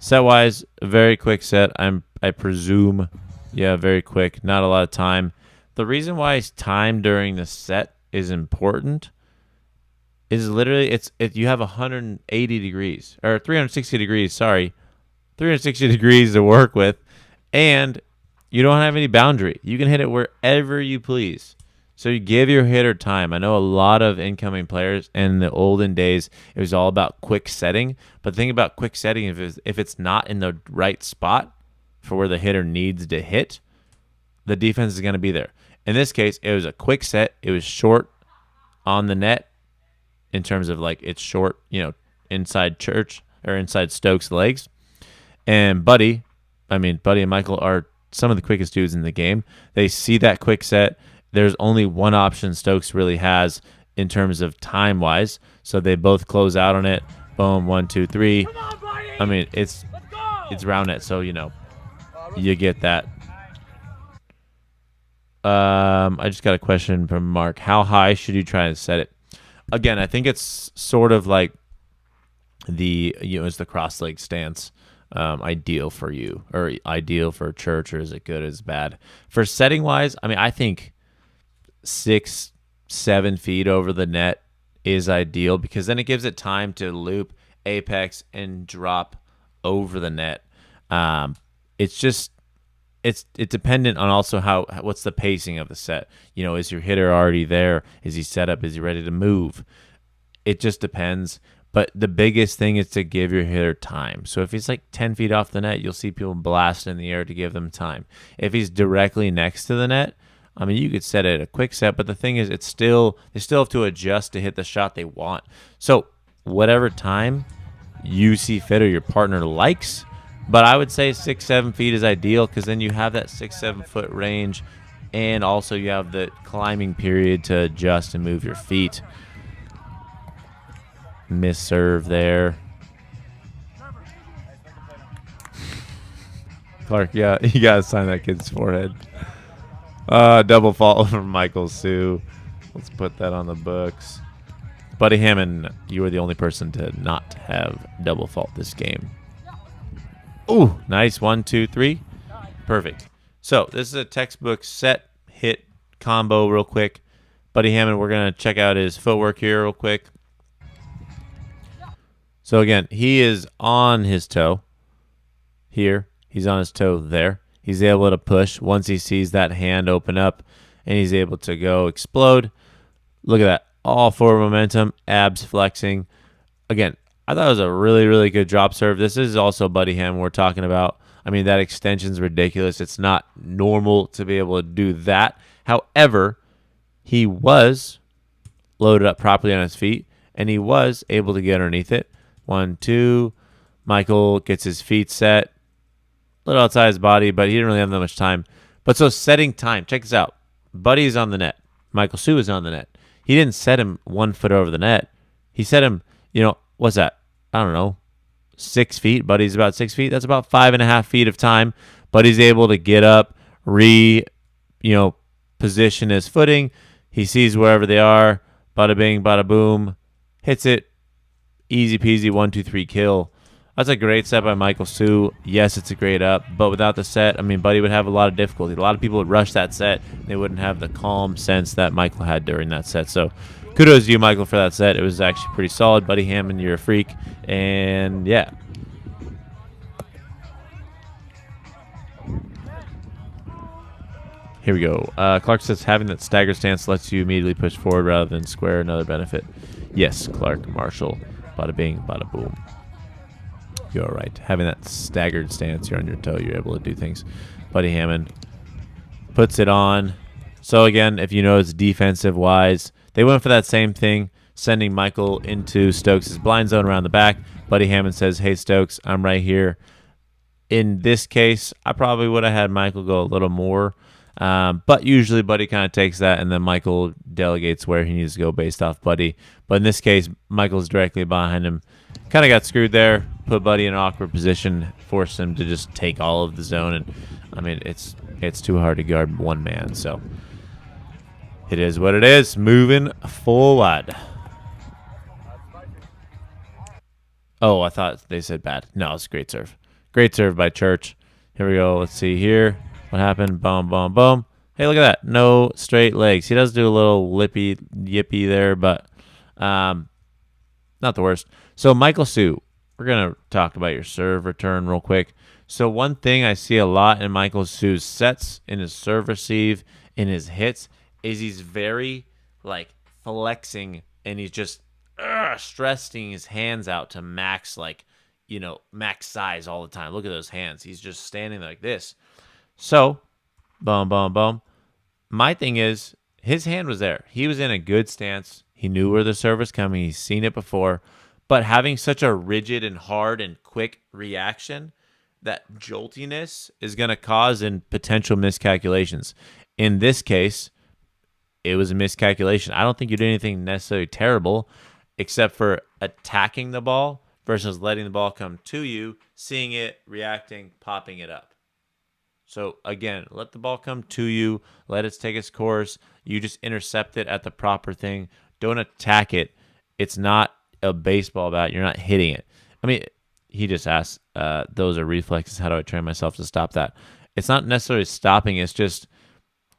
set-wise, very quick set. I presume. Yeah, very quick. Not a lot of time. The reason why time during the set is important is literally you have 180 degrees or 360 degrees. Sorry, 360 degrees to work with, and you don't have any boundary. You can hit it wherever you please. So you give your hitter time. I know a lot of incoming players in the olden days, it was all about quick setting. But the thing about quick setting, if it's not in the right spot for where the hitter needs to hit, the defense is going to be there. In this case, it was a quick set. It was short on the net in terms of it's short, inside Church or inside Stokes' legs. And Buddy and Michael are some of the quickest dudes in the game. They see that quick set, there's only one option Stokes really has in terms of time-wise. So they both close out on it. Boom, 1, 2, 3. Come on, buddy. I mean, it's Roundnet, so, you get that. I just got a question from Mark. How high should you try and set it? Again, I think it's sort of like it's the cross leg stance. Ideal for you, or ideal for a church, or is it good, is bad? For setting wise, I mean, I think 6, 7 feet over the net is ideal, because then it gives it time to loop, apex, and drop over the net. It's dependent on also what's the pacing of the set. Is your hitter already there? Is he set up? Is he ready to move? It just depends. But the biggest thing is to give your hitter time. So if he's like 10 feet off the net, you'll see people blast in the air to give them time. If he's directly next to the net, I mean, you could set it a quick set, but the thing is, they still have to adjust to hit the shot they want. So whatever time you see fit or your partner likes, but I would say 6, 7 feet is ideal, because then you have that 6, 7 foot range, and also you have the climbing period to adjust and move your feet. Miss serve there. Clark, yeah, you gotta sign that kid's forehead. Double fault from Michael Sue. Let's put that on the books. Buddy Hammond, you are the only person to not have double fault this game. Ooh, nice. 1, 2, 3. Perfect. So this is a textbook set hit combo real quick. Buddy Hammond, we're going to check out his footwork here real quick. So again, he is on his toe here. He's on his toe there. He's able to push once he sees that hand open up, and he's able to go explode. Look at that. All forward momentum, abs flexing. Again, I thought it was a really, really good drop serve. This is also Buddy Hammond we're talking about. I mean, that extension's ridiculous. It's not normal to be able to do that. However, he was loaded up properly on his feet, and he was able to get underneath it. 1, 2. Michael gets his feet set. A little outside his body, but he didn't really have that much time. But so setting time. Check this out. Buddy's on the net. Michael Sue is on the net. He didn't set him 1 foot over the net. He set him, what's that? I don't know, 6 feet. Buddy's about 6 feet. That's about 5.5 feet of time. Buddy's able to get up, position his footing. He sees wherever they are. Bada bing, bada boom. Hits it. Easy peasy, 1, 2, 3 kill. That's a great set by Michael Sue. Yes, it's a great up, but without the set, I mean, Buddy would have a lot of difficulty. A lot of people would rush that set. They wouldn't have the calm sense that Michael had during that set. So kudos to you, Michael, for that set. It was actually pretty solid. Buddy Hammond, you're a freak. And yeah. Here we go. Clark says having that stagger stance lets you immediately push forward rather than square. Another benefit. Yes, Clark, Marshall. Bada bing, bada boom. You're all right. Having that staggered stance, you're on your toe, you're able to do things. Buddy Hammond puts it on. So again, if you notice defensive-wise, they went for that same thing, sending Michael into Stokes' blind zone around the back. Buddy Hammond says, hey, Stokes, I'm right here. In this case, I probably would have had Michael go a little more. But usually Buddy kind of takes that, and then Michael delegates where he needs to go based off Buddy. But in this case, Michael's directly behind him. Kind of got screwed there, put Buddy in an awkward position, forced him to just take all of the zone. And, I mean, it's too hard to guard one man. So it is what it is. Moving forward. Oh, I thought they said bad. No, it's a great serve. Great serve by Church. Here we go. Let's see here. What happened? Boom, boom, boom. Hey, look at that. No straight legs. He does do a little yippy there, but not the worst. So, Michael Sue, we're going to talk about your serve return real quick. So, one thing I see a lot in Michael Sue's sets, in his serve receive, in his hits, is he's very, flexing, and he's just stressing his hands out to max, max size all the time. Look at those hands. He's just standing like this. So, boom, boom, boom. My thing is, his hand was there. He was in a good stance. He knew where the serve was coming. He's seen it before. But having such a rigid and hard and quick reaction, that joltiness is going to cause in potential miscalculations. In this case, it was a miscalculation. I don't think you did anything necessarily terrible except for attacking the ball versus letting the ball come to you, seeing it, reacting, popping it up. So, again, let the ball come to you. Let it take its course. You just intercept it at the proper thing. Don't attack it. It's not a baseball bat. You're not hitting it. I mean, he just asked, those are reflexes. How do I train myself to stop that? It's not necessarily stopping. It's just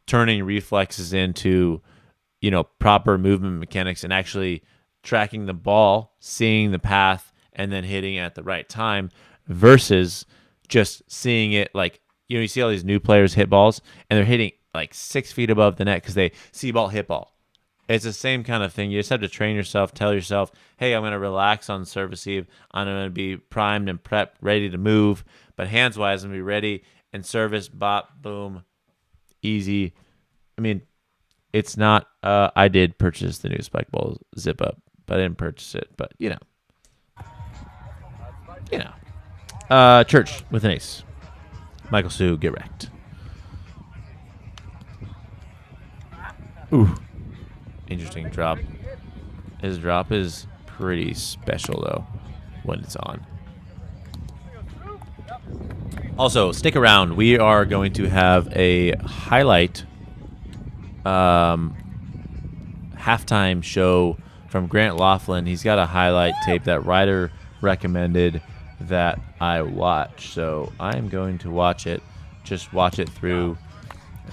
turning reflexes into, proper movement mechanics and actually tracking the ball, seeing the path, and then hitting it at the right time versus just seeing it like, you see all these new players hit balls and they're hitting like 6 feet above the net because they see ball, hit ball. It's the same kind of thing. You just have to train yourself, tell yourself, hey, I'm going to relax on service eve. I'm going to be primed and prepped, ready to move. But hands-wise, I'm going to be ready and service, bop, boom, easy. I mean, it's not, I did purchase the new Spike Ball Zip Up, but I didn't purchase it. But, Church with an ace. Michael Sue, get wrecked. Ooh. Interesting drop. His drop is pretty special, though, when it's on. Also, stick around. We are going to have a highlight halftime show from Grant Laughlin. He's got a highlight tape that Ryder recommended that I watch. So I'm going to watch it. Just watch it through.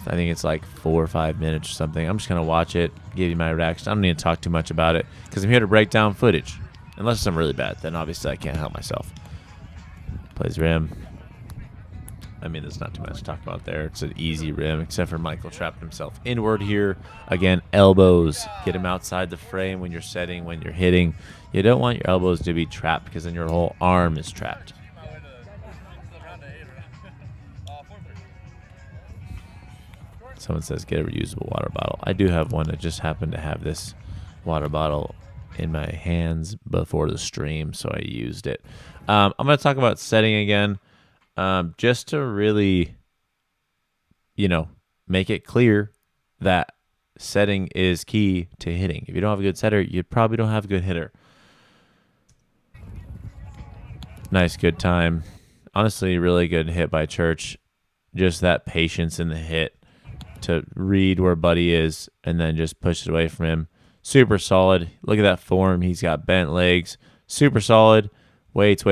I think it's like 4 or 5 minutes or something. I'm just going to watch it, give you my reaction. I don't need to talk too much about it because I'm here to break down footage. Unless it's really bad, then obviously I can't help myself. Plays rim. I mean, there's not too much to talk about there. It's an easy rim, except for Michael trapped himself inward here. Again, elbows. Get him outside the frame when you're setting, when you're hitting. You don't want your elbows to be trapped because then your whole arm is trapped. Someone says get a reusable water bottle. I do have one. I just happened to have this water bottle in my hands before the stream, so I used it. I'm going to talk about setting again, just to really, make it clear that setting is key to hitting. If you don't have a good setter, you probably don't have a good hitter. Nice, good time. Honestly, really good hit by Church. Just that patience in the hit to read where Buddy is and then just push it away from him. Super solid. Look at that form. He's got bent legs. Super solid. Waits.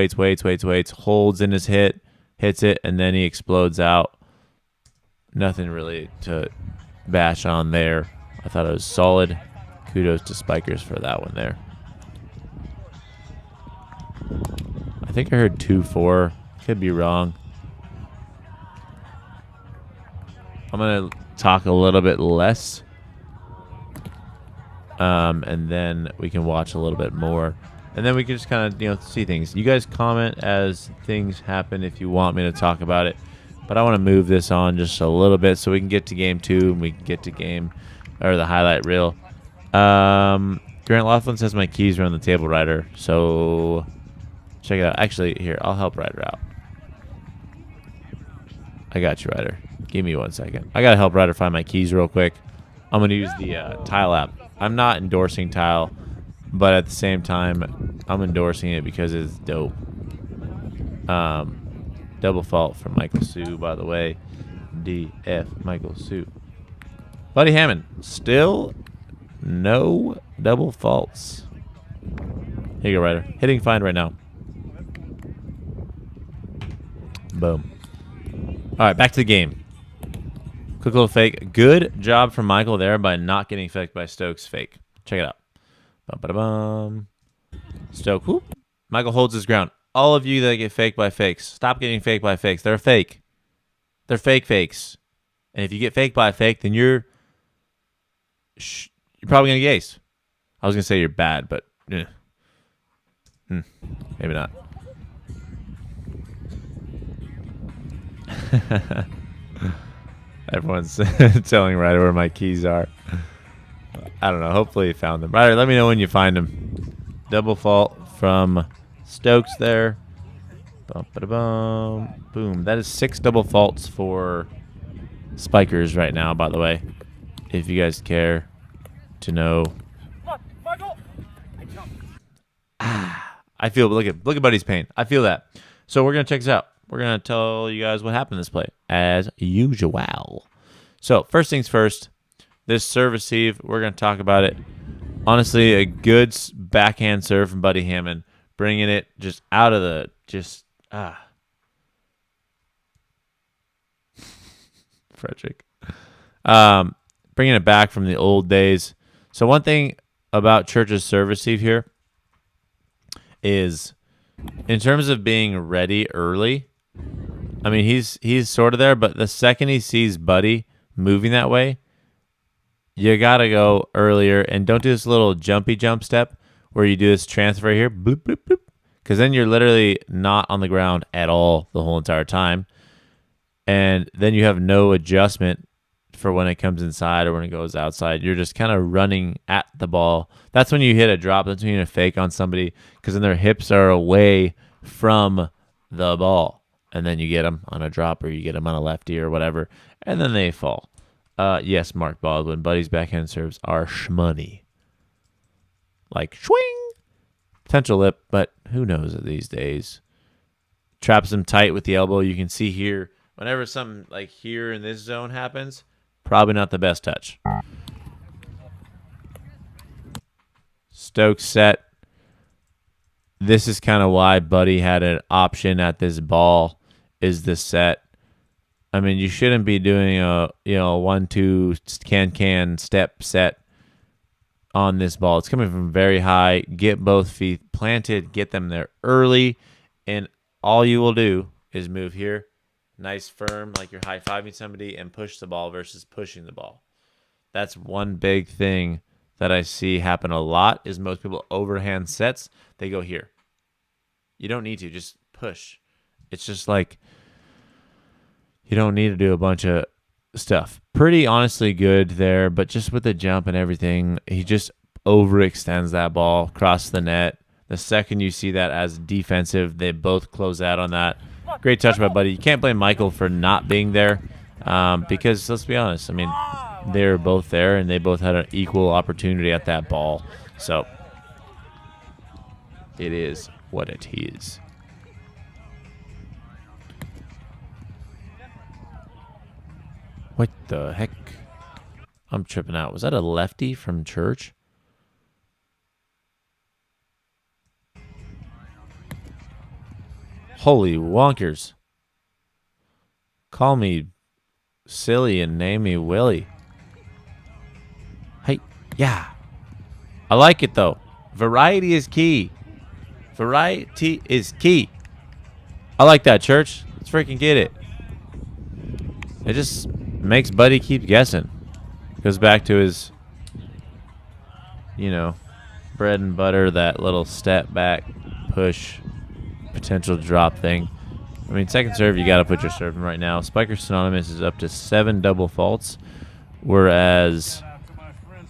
Holds in his hit. Hits it, and then he explodes out. Nothing really to bash on there. I thought it was solid. Kudos to Spikers for that one there. I think I heard 2-4. Could be wrong. I'm going to talk a little bit less. And then we can watch a little bit more. And then we can just kind of, see things. You guys comment as things happen if you want me to talk about it. But I want to move this on just a little bit so we can get to game 2 and we can get to the highlight reel. Grant Laughlin says my keys are on the table, Ryder. So check it out. Actually, here, I'll help Ryder out. I got you, Ryder. Give me 1 second. I got to help Ryder find my keys real quick. I'm going to use the Tile app. I'm not endorsing Tile, but at the same time, I'm endorsing it because it's dope. Double fault from Michael Sue, by the way. DF Michael Sue. Buddy Hammond, still no double faults. Here you go, Ryder. Hitting fine right now. Boom. All right, back to the game. Quick little fake. Good job from Michael there by not getting faked by Stokes' fake. Check it out. Bum-ba-da-bum. Stoke. Whoop. Michael holds his ground. All of you that get faked by fakes, stop getting faked by fakes. They're fake. They're fake fakes. And if you get faked by a fake, then you're probably going to get ace. I was going to say you're bad, but maybe not. Everyone's telling Ryder where my keys are. I don't know. Hopefully you found them. Ryder, let me know when you find them. Double fault from Stokes there. Bum-ba-da-bum. Boom. That is 6 double faults for Spikers right now, by the way. if you guys care to know. I feel, look at Buddy's pain. I feel that. So we're going to check this out. We're going to tell you guys what happened in this play, as usual. So first things first, this serve receive, we're going to talk about it. Honestly, a good backhand serve from Buddy Hammond, bringing it just out of the, Frederick. Bringing it back from the old days. So one thing about Church's serve receive here is, in terms of being ready early, I mean, he's sort of there, but the second he sees Buddy moving that way, you got to go earlier and don't do this little jumpy jump step where you do this transfer here, bloop, bloop, bloop, because then you're literally not on the ground at all the whole entire time. And then you have no adjustment for when it comes inside or when it goes outside. You're just kind of running at the ball. That's when you hit a drop. That's when you hit a fake on somebody, because then their hips are away from the ball. And then you get them on a drop or you get them on a lefty or whatever, and then they fall. Yes, Mark Baldwin, Buddy's backhand serves are shmoney. Like, swing! Potential lip, but who knows these days. Traps them tight with the elbow. You can see here, whenever something like here in this zone happens, probably not the best touch. Stokes set. This is kind of why Buddy had an option at this ball, is this set. I mean, you shouldn't be doing a 1-2 can step set on this ball. It's coming from very high. Get both feet planted, get them there early, and all you will do is move here. Nice firm, like you're high-fiving somebody, and push the ball versus pushing the ball. That's one big thing that I see happen a lot, is most people overhand sets. They go here. You don't need to. Just push. It's just like you don't need to do a bunch of stuff. Pretty honestly good there, but just with the jump and everything, he just overextends that ball across the net. The second you see that as defensive, they both close out on that. Great touch by Buddy. You can't blame Michael for not being there, because let's be honest. I mean, they're both there, and they both had an equal opportunity at that ball. So it is what it is. What the heck? I'm tripping out. Was that a lefty from Church? Holy wonkers. Call me silly and name me Willie. Hey, yeah. I like it, though. Variety is key. Variety is key. I like that, Church. Let's freaking get it. It just makes Buddy keep guessing. Goes back to his, bread and butter, that little step back, push, potential drop thing. I mean, second serve, you got to put your serve in right now. Spiker Synonymous is up to 7 double faults, whereas,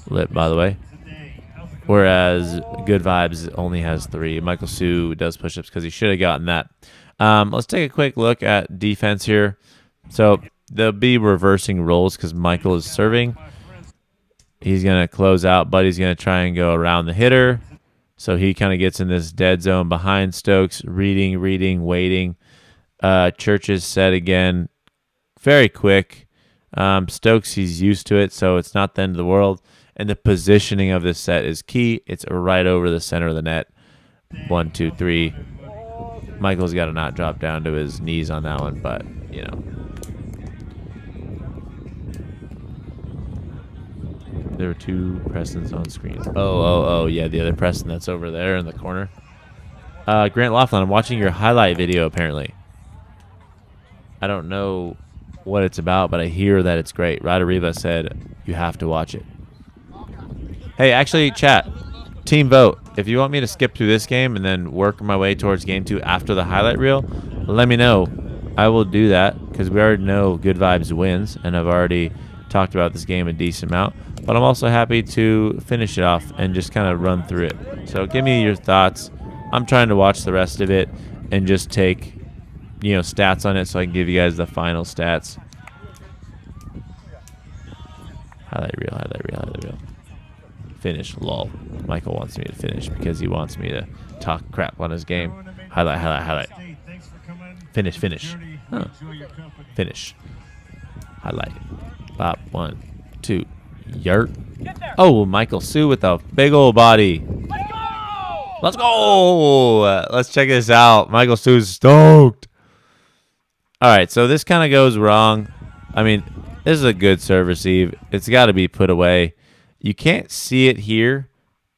lip, by the way, whereas Good Vibes only has 3. Michael Sue does push-ups because he should have gotten that. Let's take a quick look at defense here. So they'll be reversing roles because Michael is serving. He's going to close out. Buddy's going to try and go around the hitter. So he kind of gets in this dead zone behind Stokes, reading, waiting. Church is set again. Very quick. Stokes, he's used to it, so it's not the end of the world. And the positioning of this set is key. It's right over the center of the net. 1, 2, 3. Michael's got to not drop down to his knees on that one, but, There were 2 Prestons on screen. Oh, yeah, the other Preston that's over there in the corner. Grant Laughlin, I'm watching your highlight video, apparently. I don't know what it's about, but I hear that it's great. Ryder Riva said you have to watch it. Hey, actually, chat, team vote. If you want me to skip through this game and then work my way towards game 2 after the highlight reel, let me know. I will do that because we already know Good Vibes wins, and I've already talked about this game a decent amount. But I'm also happy to finish it off and just kind of run through it. So give me your thoughts. I'm trying to watch the rest of it and just take, stats on it so I can give you guys the final stats. Highlight reel, highlight reel, highlight reel. Finish, lol. Michael wants me to finish because he wants me to talk crap on his game. Highlight, highlight, highlight. Finish, finish. Huh. Finish. Highlight. Bop, 1, 2. Yurt. Oh, Michael Sue with a big old body. Let's go. Let's check this out. Michael Sue's stoked. All right, so this kind of goes wrong. I mean, this is a good serve receive. It's got to be put away. You can't see it here,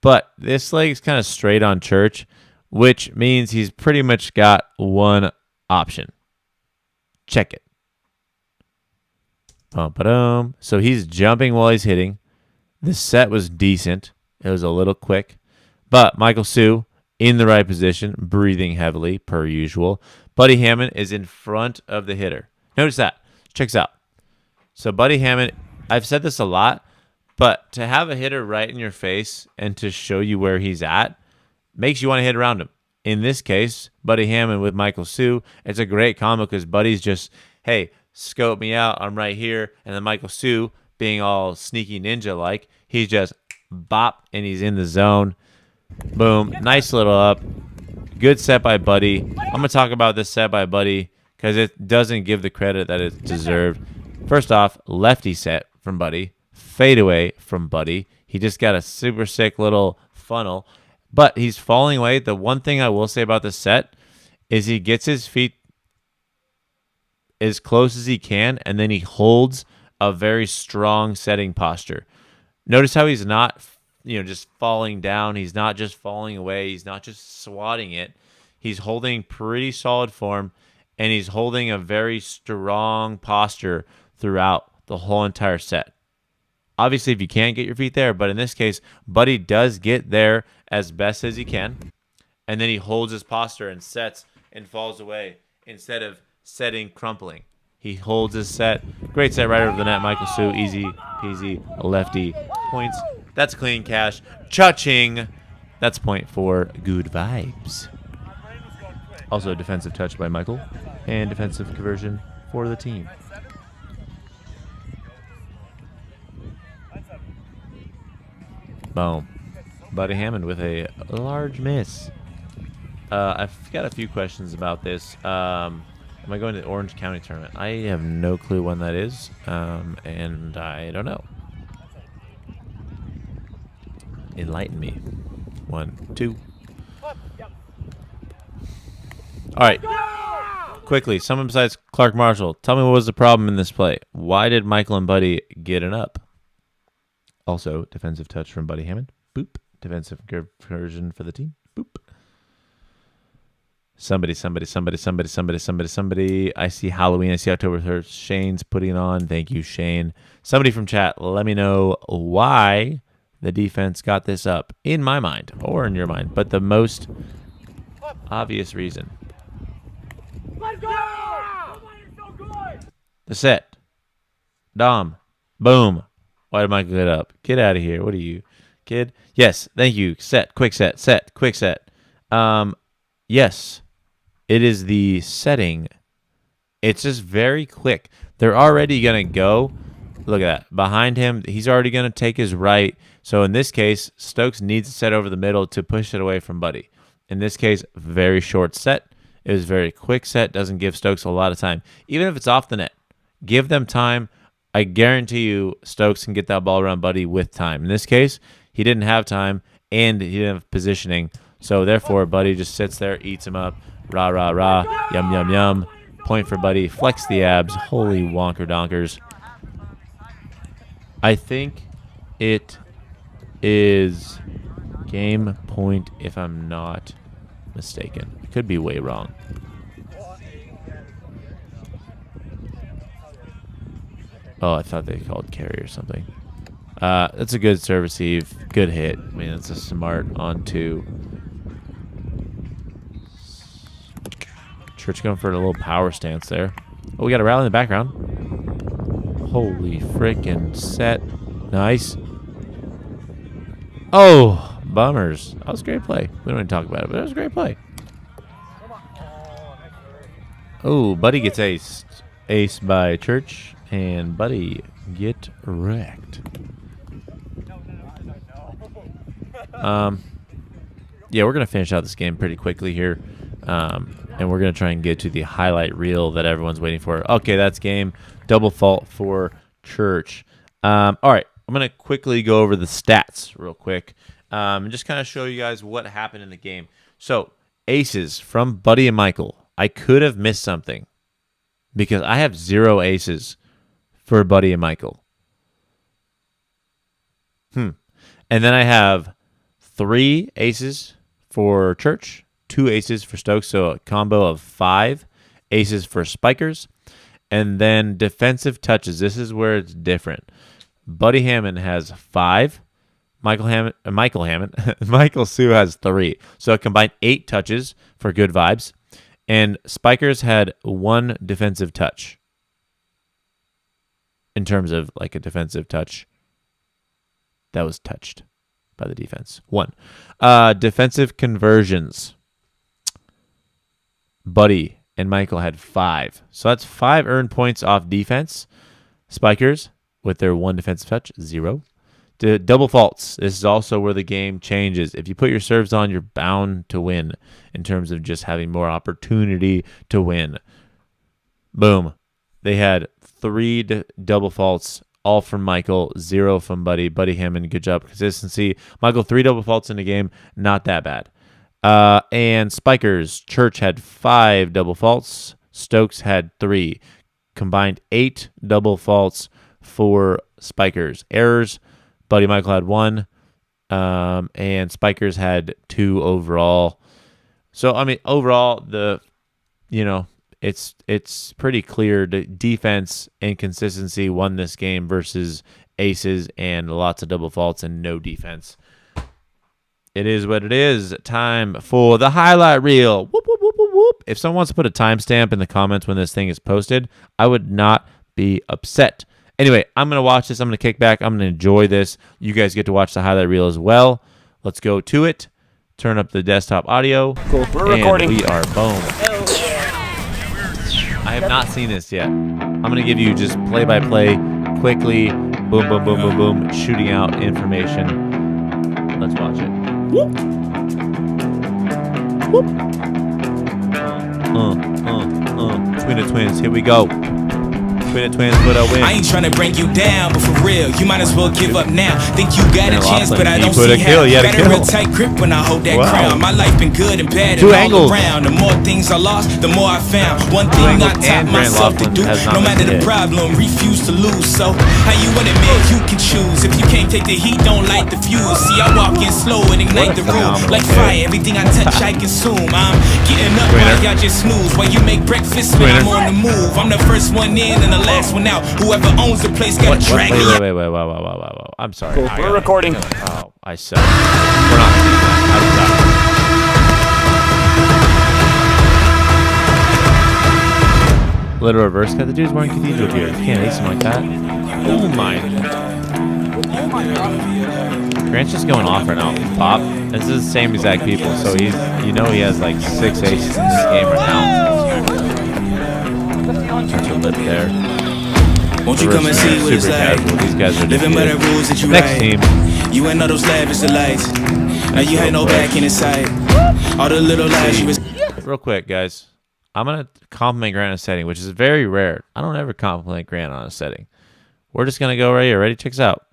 but this leg's kind of straight on Church, which means he's pretty much got one option. Check it. Bum-ba-dum. So he's jumping while he's hitting. The set was decent. It was a little quick. But Michael Sue in the right position, breathing heavily, per usual. Buddy Hammond is in front of the hitter. Notice that. Check this out. So Buddy Hammond, I've said this a lot, but to have a hitter right in your face and to show you where he's at makes you want to hit around him. In this case, Buddy Hammond with Michael Sue, it's a great combo because Buddy's just, hey, scope me out, I'm right here. And then Michael Sue, being all sneaky ninja-like, he's just bop, and he's in the zone. Boom. Nice little up. Good set by Buddy. I'm going to talk about this set by Buddy because it doesn't give the credit that it's deserved. First off, lefty set from Buddy. Fadeaway from Buddy. He just got a super sick little funnel. But he's falling away. The one thing I will say about this set is he gets his feet as close as he can, and then he holds a very strong setting posture. Notice how he's not just falling down. He's not just falling away. He's not just swatting it. He's holding pretty solid form, and he's holding a very strong posture throughout the whole entire set. Obviously, if you can't get your feet there, but in this case, Buddy does get there as best as he can, and then he holds his posture and sets and falls away instead of setting, crumpling. He holds his set. Great set right over the net, Michael Sue. Easy peasy, lefty points. That's clean cash. Cha-ching. That's point for good vibes. Also, defensive touch by Michael and defensive conversion for the team. Boom. Buddy Hammond with a large miss. I've got a few questions about this. Am I going to the Orange County tournament? I have no clue when that is, and I don't know. Enlighten me. 1, 2. All right. Quickly, someone besides Clark Marshall, tell me what was the problem in this play. Why did Michael and Buddy get an up? Also, defensive touch from Buddy Hammond. Boop. Defensive conversion for the team. Boop. Somebody. I see Halloween. I see October 3rd. Shane's putting on. Thank you, Shane. Somebody from chat, let me know why the defense got this up, in my mind, or in your mind, but the most obvious reason. Let's go! The set. Dom. Boom. Why did Michael get up? Get out of here. What are you, kid? Yes. Thank you. Set. Quick set. Set. Quick set. Yes. It is the setting. It's just very quick. They're already going to go. Look at that. Behind him, he's already going to take his right. So in this case, Stokes needs to set over the middle to push it away from Buddy. In this case, very short set. It was very quick set. Doesn't give Stokes a lot of time. Even if it's off the net, give them time. I guarantee you Stokes can get that ball around Buddy with time. In this case, he didn't have time and he didn't have positioning. So therefore, Buddy just sits there, eats him up. Rah, rah, rah. Yum, yum, yum. Point for Buddy. Flex the abs. Holy wonker donkers. I think it is game point if I'm not mistaken. I could be way wrong. Oh, I thought they called carry or something. That's a good serve receive. Good hit. I mean, it's a smart on 2. Church going for a little power stance there. Oh, we got a rally in the background. Holy frickin' set. Nice. Oh, bummers. That was a great play. We don't even talk about it, but it was a great play. Oh, Buddy gets aced. Ace by Church. And Buddy, get wrecked. Yeah, we're gonna finish out this game pretty quickly here, and we're gonna try and get to the highlight reel that everyone's waiting for. Okay, that's game. Double fault for Church. All right, I'm gonna quickly go over the stats real quick, and just kind of show you guys what happened in the game. So aces from Buddy and Michael. I could have missed something because I have 0 aces for Buddy and Michael. And then I have 3 aces for Church, 2 aces for Stokes, so a combo of 5 aces for Spikers. And then defensive touches. This is where it's different. Buddy Hammond has 5. Michael Sue has 3. So a combined 8 touches for good vibes. And Spikers had 1 defensive touch. In terms of like a defensive touch that was touched by the defense. 1. Defensive conversions. Buddy and Michael had 5. So that's 5 earned points off defense. Spikers, with their 1 defensive touch, 0. Double faults. This is also where the game changes. If you put your serves on, you're bound to win in terms of just having more opportunity to win. Boom. They had 3 double faults, all from Michael, 0 from Buddy. Buddy Hammond, good job. Consistency. Michael, 3 double faults in the game. Not that bad. And Spikers, Church had 5 double faults. Stokes had 3. Combined 8 double faults for Spikers. Errors, Buddy Michael had 1. And Spikers had 2 overall. So, I mean, overall, it's pretty clear the defense and consistency won this game versus aces and lots of double faults and no defense. It is what it is. Time for the highlight reel. Whoop, whoop, whoop, whoop, whoop. If someone wants to put a timestamp in the comments when this thing is posted, I would not be upset. Anyway, I'm going to watch this. I'm going to kick back. I'm going to enjoy this. You guys get to watch the highlight reel as well. Let's go to it. Turn up the desktop audio. Cool. We're recording. We are boom. I have not seen this yet. I'm going to give you just play-by-play, quickly, boom, boom, boom, boom, boom, shooting out information. Let's watch it. Whoop. Whoop. Twin of twins, here we go. Twin of twins, but I win. I ain't trying to bring you down, but for real, you might as well give up now. Think you got a chance, but I don't see how. Got a real tight grip when I hold that crown. My life been good and bad and all around. The more things I lost, the more I found. One thing I taught myself to do, no matter the problem, refuse to lose. So how you want it, man? You can choose. If you can't take the heat, don't light the fuse. See, I walk in slow and ignite the room. Like fire, everything I touch, I consume. I'm getting up while y'all just snooze. While you make breakfast when I'm on the move. I'm the first one in and the last one out. Whoever owns the place got to drag me. Wait. I'm sorry. Cool. We're recording. Oh, I suck. We're not doing that. I suck. Little reverse cut. The dude's wearing cathedral gear. You can't ace him like that. Oh my. Grant's just going off right now. Pop. This is the same exact people. So he's, he has like 6 aces in this game right now. Such a lip there. Won't you come and see what it's like? These guys are living by the rules that you next write. Team. You ain't know those lavish delights. Now you had no back in sight. All the little lies you was. Real quick, guys. I'm gonna compliment Grant on a setting, which is very rare. I don't ever compliment Grant on a setting. We're just gonna go right here. Ready? Check this out.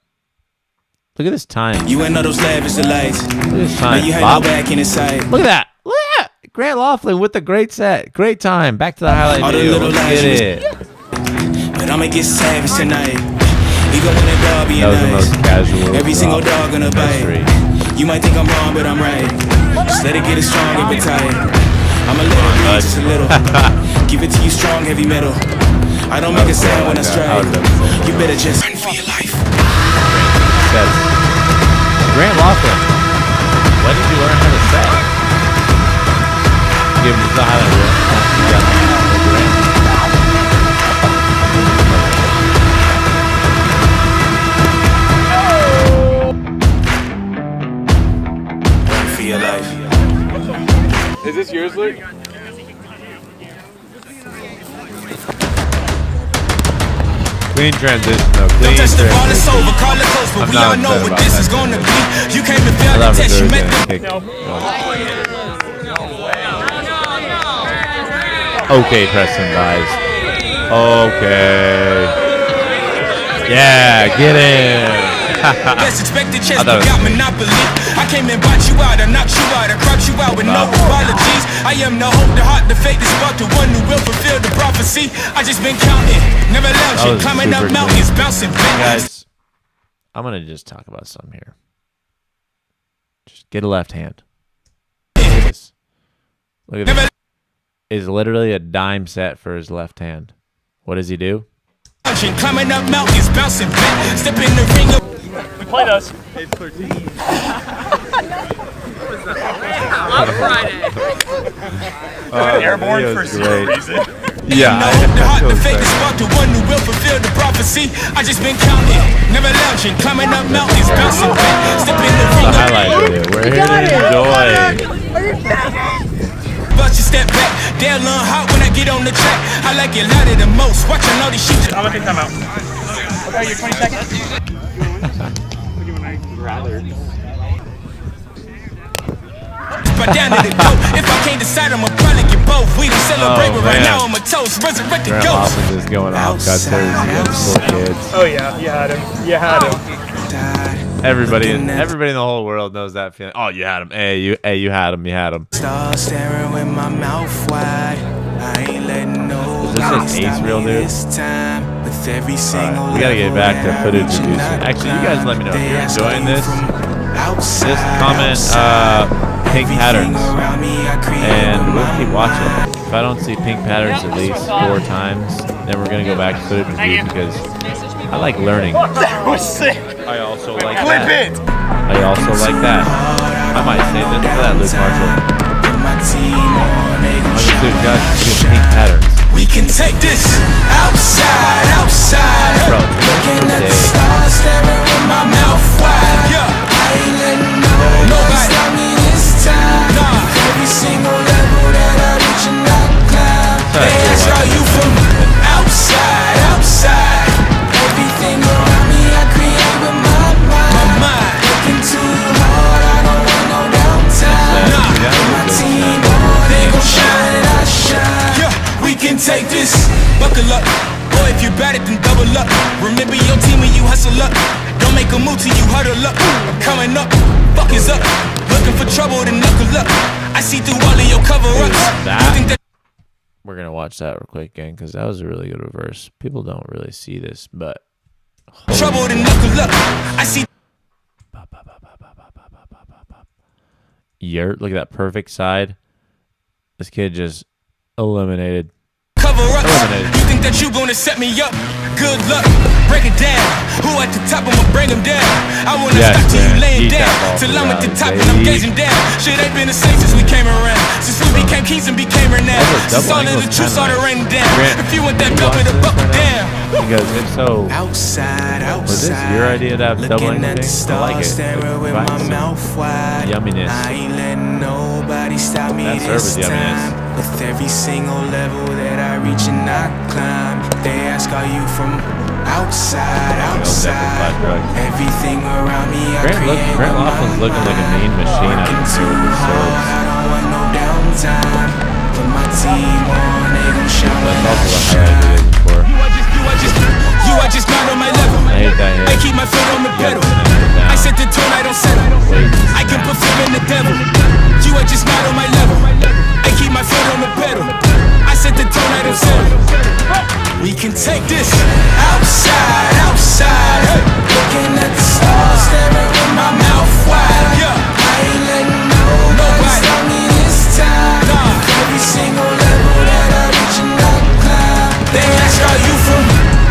Look at this time. You ain't know those lavish delights. Look at this time. Now you had no back in sight. Look at that. Look at that. Grant Laughlin with the great set. Great time. Back to the highlight video. Let's get it. But I'ma get savage tonight. Even when the dog be That was the most casual. Every single dog gonna bite. You might think I'm wrong, but I'm right. Just let it get it strong and tight. I'ma let it be just a little. Give it to you strong, heavy metal. I don't make a sound when I strike. You better just run for your life. Grant Laughlin, when did you learn how to set? Give him the highlight reel. Your life. Is this yours, Luke? Clean transition, though. Clean transition. I'm not upset about that. I love it. Okay, Preston, guys. Okay. Yeah, get in. Best expected chest, got monopoly. I came and bought you out, I knocked you out, I crouched you out with no apologies. I am the hope, the heart, the faith, the spark, the one who will fulfill the prophecy. I just been counting, never lounging, climbing up mountains, bouncing back. Guys, I'm gonna just talk about something here. Just get a left hand. Look at this. Look at this. It's literally a dime set for his left hand. What does he do? Climbing up mountains, bouncing back, step in the ring. We play those. On Friday. Airborne for some reason. Yeah. The heart, the faith, the spark, the one who will fulfill the prophecy. I just been counting, never lounging, climbing up mountains, bouncing back, step in the ring. The highlight video. We're here to enjoy. Bust your step back, damn long hot when I get on the track. I like it louder than most. Watching all these shit. I'm gonna take time out. Okay, your 20 seconds. But down to the goat. If I can't decide, I'ma probably get both. We don't celebrate, but right now I'm a toast. Resurrect the ghost. Grandma is going off. God says he has 4 kids. Oh yeah, you had him. You had him. Everybody in the whole world knows that feeling. Oh, you had him. Hey, you had him. You had him. Star staring with my mouth wide. I ain't letting no. Is this an Ace reel, dude? Alright, we gotta get back to footage producing. Actually, you guys let me know if you're enjoying this. Just comment pink patterns, and we'll keep watching. If I don't see pink patterns at least 4 times, then we're gonna go back to footage review because I like learning. That was sick. I also like Clip that. it. I also like that. I might say this for that, Luke Marshall. Pink patterns. We can take this outside, outside. Bro, looking at the stars, staring with my mouth wide. Yeah, I ain't letting nobody stop me this time. Nah, every single level that I reach and I climb. They ask, are you from outside, outside? Everything around me I create with my mind. Looking too hard, I don't want no downtime. Nah, my team, they gon' shine and I shine. Yeah, we can take this. Buckle up, boy, if you bad it then double up. Remember your team when you hustle up. Don't make a move till you huddle up. I'm coming up, fuck is up. Looking for trouble then knuckle up. I see through all of your cover-ups. We're gonna watch that real quick again because that was a really good reverse. People don't really see this, but trouble then knuckle up. I see. Yurt, look at that perfect side. This kid just eliminated. Cover up. You think that you gonna set me up? Good luck. Break it down. Who at the top? I'ma bring him down. I wanna stop till you laying down. Till I'm at the top and I'm gazing down. Shit ain't been the same since we came around. Since we became kings and became renowned. Since all of the truth started raining down. If you want that double, the buckle down. Because if so, outside, was this your idea to have double angle thing? I like it. Yumminess. I ain't letting nobody stop me this time. With every single level that I reach and I climb, they ask, are you from outside, outside? Everything around me I create. Grant Laughlin's looking like a mean machine out here with his swords. I don't want no downtime. Put my team on, they gon' shine. That's also the highlight video before. You are just not on my level. I hate that here. I keep my foot on the pedal. I set the tone, I don't settle. I can put fear in the devil. You are just not on my level. I keep my foot on the pedal. I set the tone, I don't settle. We can take this outside, outside. Looking at the stars, staring with my mouth wide. Yeah, I ain't letting nobody stop me this time. Nah, every single level that I reach and I climb. They ask, are you from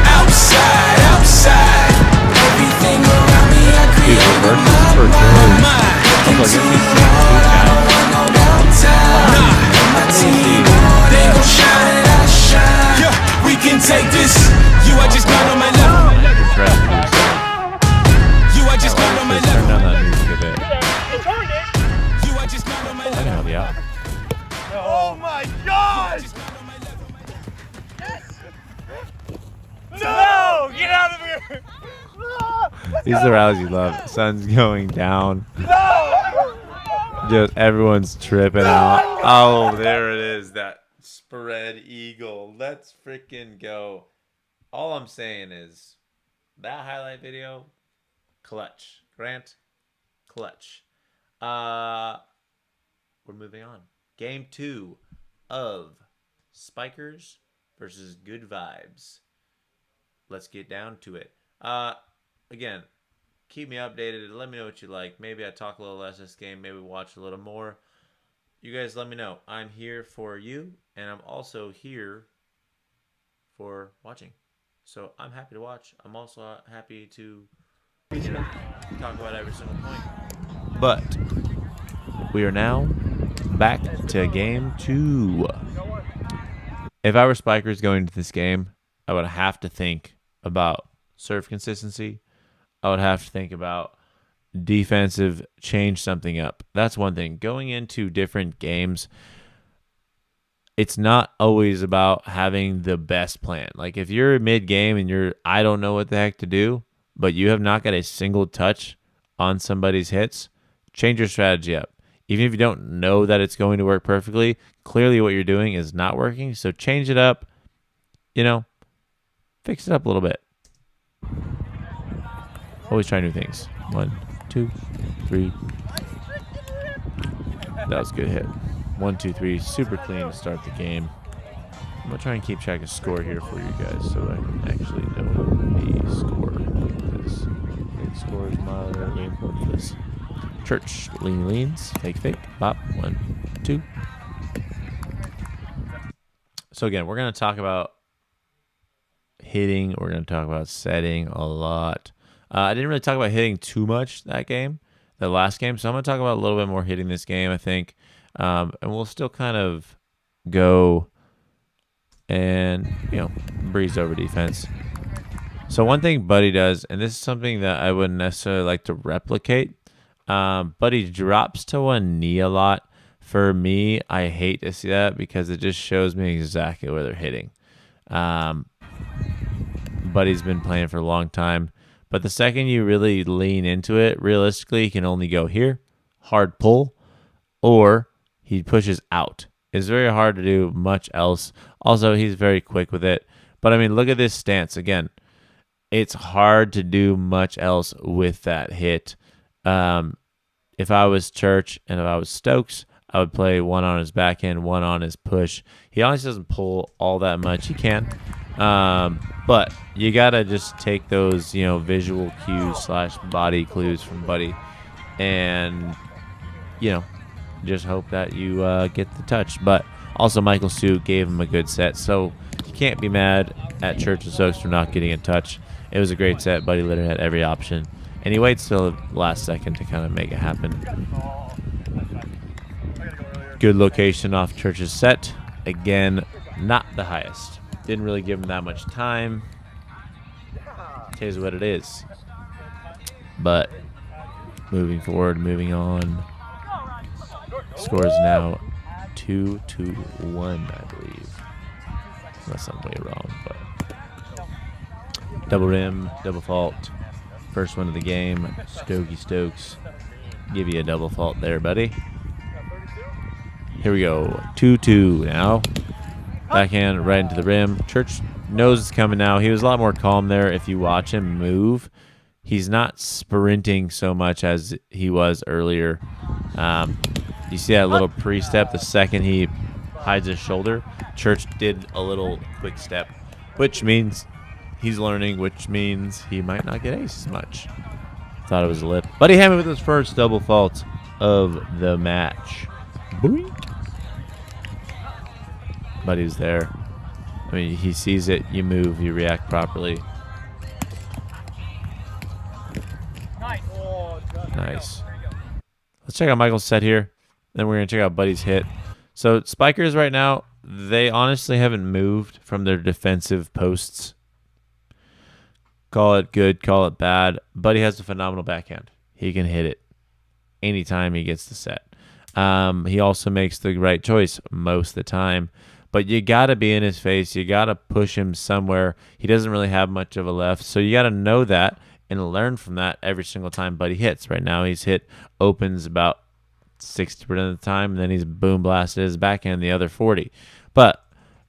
outside, outside? Everything around me I create with my mind. Looking too hard, I don't want no downtime. Nah, my team, they gon' shine and I shine. Yeah, we can take this. You are just not on my level. You are just not on my level. Turn down that music a bit. You are just not on my I can level. help you out. Oh my God! No! No! Get out of here! These are the rallies you love. Sun's going down. No! Just everyone's tripping out. Oh, there it is. That spread eagle. Let's freaking go. All I'm saying is that highlight video, clutch. Grant, clutch. We're moving on. Game 2 of Spikers versus Good Vibes. Let's get down to it. Again, keep me updated. Let me know what you like. Maybe I talk a little less this game. Maybe watch a little more. You guys let me know. I'm here for you, and I'm also here for watching. So I'm happy to watch. I'm also happy to talk about every single point. But we are now back to game 2. If I were Spikers going into this game, I would have to think about serve consistency. I would have to think about defensive, change something up. That's one thing. Going into different games, it's not always about having the best plan. Like if you're mid-game and I don't know what the heck to do, but you have not got a single touch on somebody's hits, change your strategy up. Even if you don't know that it's going to work perfectly, clearly what you're doing is not working. So change it up, fix it up a little bit. Always try new things. 1, 2, 3. That was a good hit. 1, 2, 3. Super clean to start the game. I'm going to try and keep track of score here for you guys so I can actually know the score. Because big score is really important for this. Church, leans, fake, bop, 1, 2. So again, we're going to talk about hitting. We're going to talk about setting a lot. I didn't really talk about hitting too much the last game. So I'm going to talk about a little bit more hitting this game, I think. And we'll still kind of go and, breeze over defense. So one thing Buddy does, and this is something that I wouldn't necessarily like to replicate, Buddy drops to one knee a lot. For me, I hate to see that because it just shows me exactly where they're hitting. Buddy's been playing for a long time. But the second you really lean into it, realistically, he can only go here, hard pull, or he pushes out. It's very hard to do much else. Also, he's very quick with it. But, I mean, look at this stance. Again, it's hard to do much else with that hit. If I was Church and if I was Stokes, I would play one on his backhand, one on his push. He honestly doesn't pull all that much. He can. But you got to just take those, visual cues / body clues from Buddy and, just hope that you get the touch. But also Michael Sue gave him a good set. So you can't be mad at Church and Stokes for not getting a touch. It was a great set. Buddy literally had every option. And he waits till the last second to kind of make it happen. Good location off Church's set. Again, not the highest. Didn't really give him that much time. Here's what it is. But moving forward, moving on. Score is now 2-1, I believe. Unless I'm way wrong, but double rim, double fault. First one of the game. Stokes. Give you a double fault there, buddy. Here we go. 2-2 now. Backhand right into the rim. Church knows it's coming now. He was a lot more calm there. If you watch him move, he's not sprinting so much as he was earlier. You see that little pre-step the second he hides his shoulder. Church did a little quick step, which means he's learning, which means he might not get ace as much. Thought it was a lip. But he had me with his first double fault of the match. Boink. Buddy's there. I mean, he sees it, you move, you react properly. Nice. Let's check out Michael's set here. Then we're going to check out Buddy's hit. So Spikers right now, they honestly haven't moved from their defensive posts. Call it good, call it bad. Buddy has a phenomenal backhand. He can hit it anytime he gets the set. He also makes the right choice most of the time. but you got to be in his face. You got to push him somewhere. He doesn't really have much of a left, so you got to know that and learn from that every single time Buddy hits. Right now, he's hit opens about 60% of the time, and then he's boom blasted his backhand the other 40. But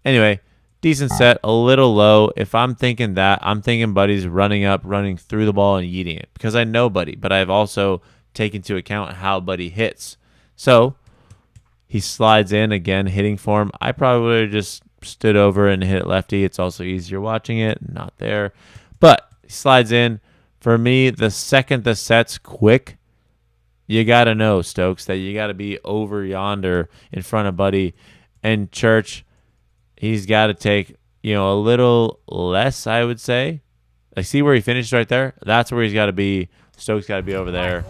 anyway, decent set, a little low. If I'm thinking that, I'm thinking Buddy's running up, running through the ball, and yeeting it because I know Buddy, but I've also taken into account how Buddy hits. So he slides in again, hitting form. I probably would have just stood over and hit lefty. It's also easier watching it, not there. But he slides in. For me, the second the set's quick, you got to know, Stokes, that you got to be over yonder in front of Buddy. And Church, he's got to take, a little less, I would say. I see where he finished right there. That's where he's got to be. Stokes got to be over there.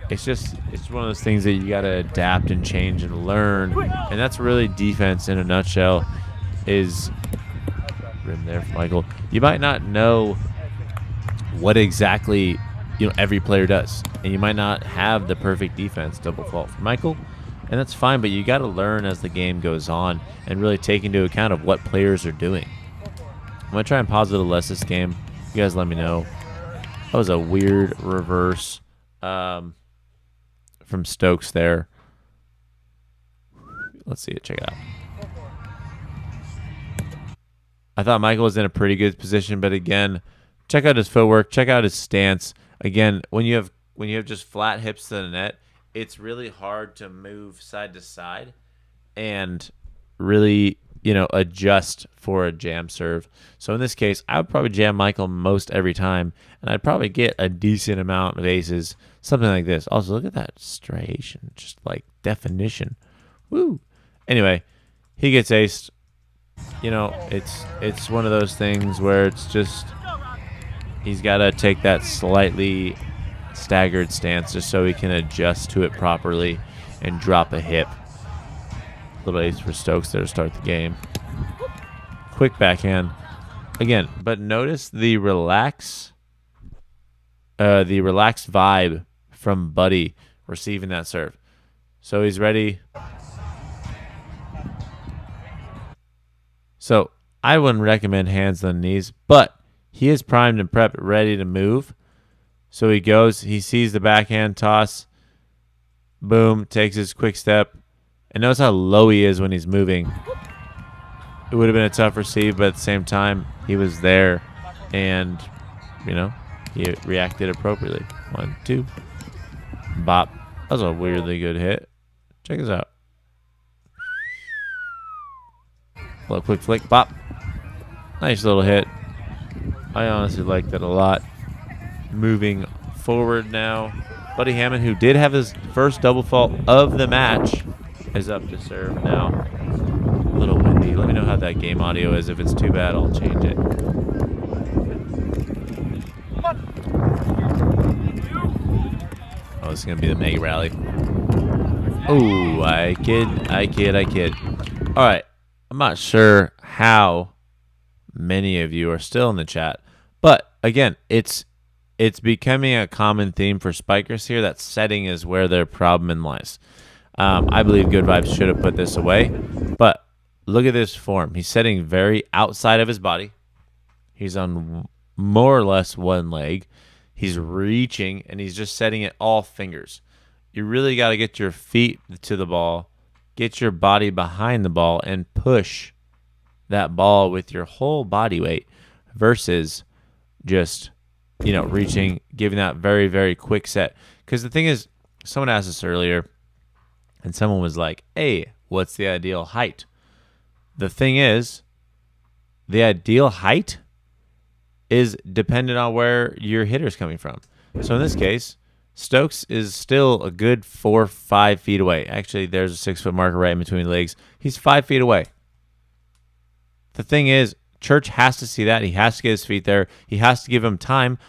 It's one of those things that you got to adapt and change and learn. And that's really defense in a nutshell is rim there for Michael. You might not know what exactly every player does. And you might not have the perfect defense double fault for Michael. And that's fine, but you got to learn as the game goes on and really take into account of what players are doing. I'm going to try and pause it a little less this game. You guys let me know. That was a weird reverse from Stokes there. Let's see it. Check it out. I thought Michael was in a pretty good position, but again, check out his footwork. Check out his stance. Again, when you have just flat hips to the net, it's really hard to move side to side and really, adjust for a jam serve. So in this case, I would probably jam Michael most every time, and I'd probably get a decent amount of aces, something like this. Also, look at that striation, just like definition. Woo. Anyway, he gets aced. It's one of those things where it's just he's got to take that slightly staggered stance just so he can adjust to it properly and drop a hip. Little ace for Stokes there to start the game. Quick backhand. Again, but notice the relaxed vibe from Buddy receiving that serve. So he's ready. So I wouldn't recommend hands on knees, but he is primed and prepped, ready to move. So he goes, he sees the backhand toss, boom, takes his quick step, and notice how low he is when he's moving. It would have been a tough receive, but at the same time, he was there, and, he reacted appropriately. 1, 2, bop. That was a weirdly good hit. Check this out. Little quick flick, bop. Nice little hit. I honestly like that a lot. Moving forward now, Buddy Hammond, who did have his first double fault of the match, is up to serve now. A little windy. Let me know how that game audio is. If it's too bad, I'll change it. Oh, this is going to be the mega rally. Oh, I kid. All right. I'm not sure how many of you are still in the chat, but again, it's becoming a common theme for spikers here that setting is where their problem lies. I believe Good Vibes should have put this away, but look at this form. He's setting very outside of his body. He's on more or less one leg. He's reaching, and he's just setting it all fingers. You really got to get your feet to the ball, get your body behind the ball, and push that ball with your whole body weight versus just, reaching, giving that very, very quick set. Because the thing is, someone asked us earlier, and someone was like, hey, what's the ideal height? The thing is, the ideal height is dependent on where your hitter's coming from. So in this case, Stokes is still a good 4 or 5 feet away. Actually, there's a 6-foot marker right in between legs. He's 5 feet away. The thing is, Church has to see that. He has to get his feet there. He has to give him time,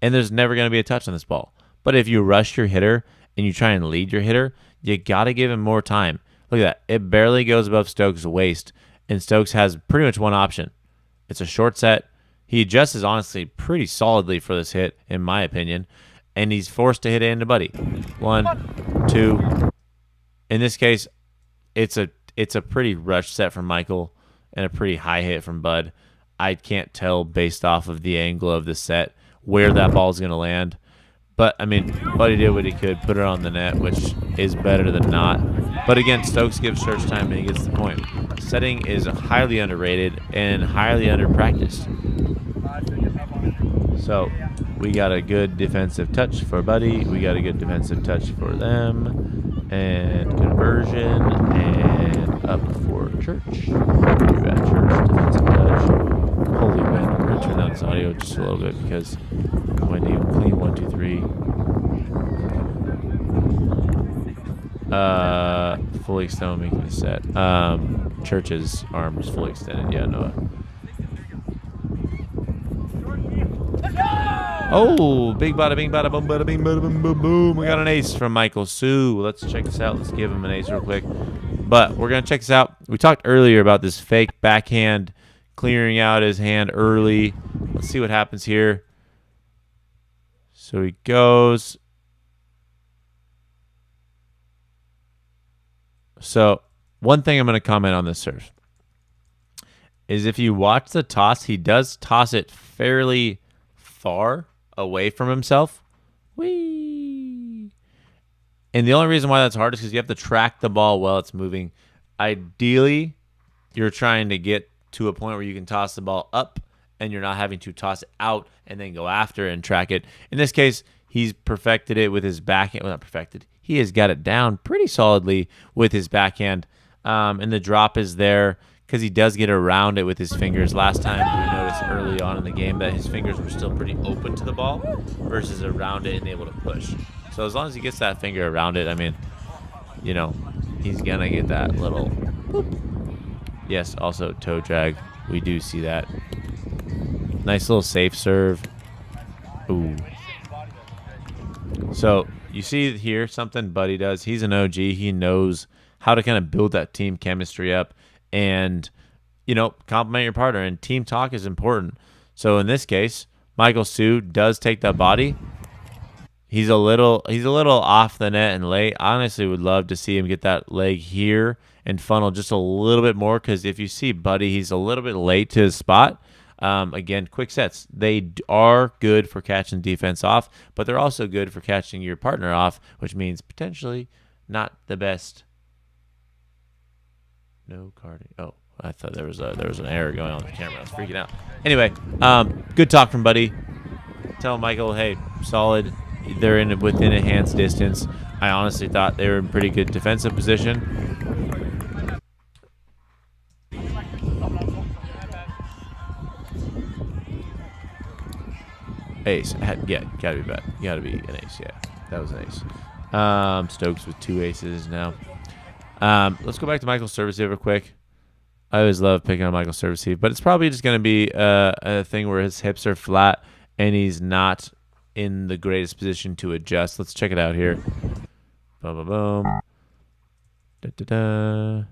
and there's never going to be a touch on this ball. But if you rush your hitter and you try and lead your hitter, you got to give him more time. Look at that. It barely goes above Stokes' waist, and Stokes has pretty much one option. It's a short set. He adjusts honestly pretty solidly for this hit, in my opinion, and he's forced to hit it into Buddy. 1, 2. In this case, it's it's a pretty rush set from Michael and a pretty high hit from Bud. I can't tell based off of the angle of the set where that ball is going to land. But, I mean, Buddy did what he could, put it on the net, which is better than not. But, again, Stokes gives search time, and he gets the point. Setting is highly underrated and highly underpracticed. So, we got a good defensive touch for Buddy. We got a good defensive touch for them. And conversion. And up for Church. We've got Church, defensive touch. Holy wind. We're going to turn down this audio just a little bit because windy. Clean 1, 2, 3. Fully extended, making the set. Church's arm is fully extended. Yeah, Noah. Oh, big bada bing bada boom bada bing bada boom boom boom. We got an ace from Michael Sue. Let's check this out. Let's give him an ace real quick. But we're going to check this out. We talked earlier about this fake backhand clearing out his hand early. Let's see what happens here. So he goes. So one thing I'm going to comment on this serve is if you watch the toss, he does toss it fairly far away from himself. Whee! And the only reason why that's hard is because you have to track the ball while it's moving. Ideally, you're trying to get to a point where you can toss the ball up and you're not having to toss it out and then go after it and track it. In this case, he's perfected it with his backhand. Well, not perfected. He has got it down pretty solidly with his backhand. And the drop is there because he does get around it with his fingers. Last time we noticed early on in the game that his fingers were still pretty open to the ball versus around it and able to push. So as long as he gets that finger around it, I mean, you know, he's going to get that little boop. Yes, also toe drag. We do see that. Nice little safe serve. Ooh. So you see here something Buddy does. He's an OG. He knows how to kind of build that team chemistry up and, you know, compliment your partner. And team talk is important. So in this case, Michael Sue does take that body. He's a little off the net and late. I honestly would love to see him get that leg here and funnel just a little bit more because if you see Buddy, he's a little bit late to his spot. Again, quick sets. They are good for catching defense off, but they're also good for catching your partner off, which means potentially not the best. No carding. Oh, I thought there was an error going on the camera. I was freaking out. Anyway, good talk from Buddy. Tell Michael, hey, solid. They're within a hand's distance. I honestly thought they were in pretty good defensive position. Ace. Yeah, gotta be bad. Gotta be an ace. Yeah, that was an ace. Stokes with 2 aces now. Let's go back to Michael's service real quick. I always love picking on Michael's service, but it's probably just going to be a thing where his hips are flat and he's not in the greatest position to adjust. Let's check it out here. Boom, boom, boom. Da, da, da.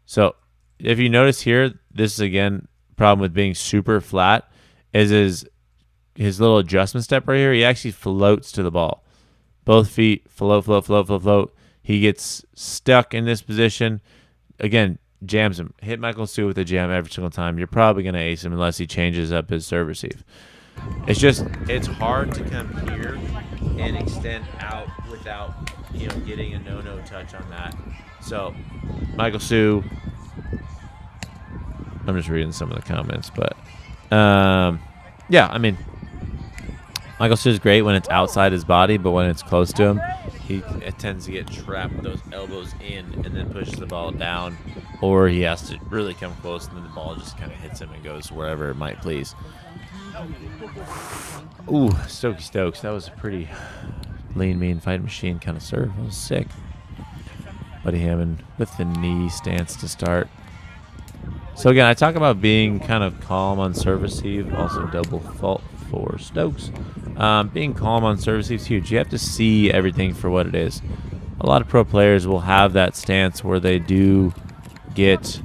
So if you notice here, this is, again, problem with being super flat is his little adjustment step right here. He actually floats to the ball. Both feet float, float, float, float, float. He gets stuck in this position. Again, jams him. Hit Michael Sue with a jam every single time. You're probably going to ace him unless he changes up his serve receive. It's hard to come here and extend out without, you know, getting a no-no touch on that. So, Michael Sue, I'm just reading some of the comments, but yeah, I mean, Michael Sue is great when it's outside his body, but when it's close to him, it tends to get trapped with those elbows in and then pushes the ball down, or he has to really come close and then the ball just kind of hits him and goes wherever it might please. Ooh, Stokey Stokes. That was a pretty lean, mean, fight machine kind of serve. That was sick. Buddy Hammond with the knee stance to start. So again, I talk about being kind of calm on serve receive, also double fault for Stokes. Being calm on serve receive is huge. You have to see everything for what it is. A lot of pro players will have that stance where they do get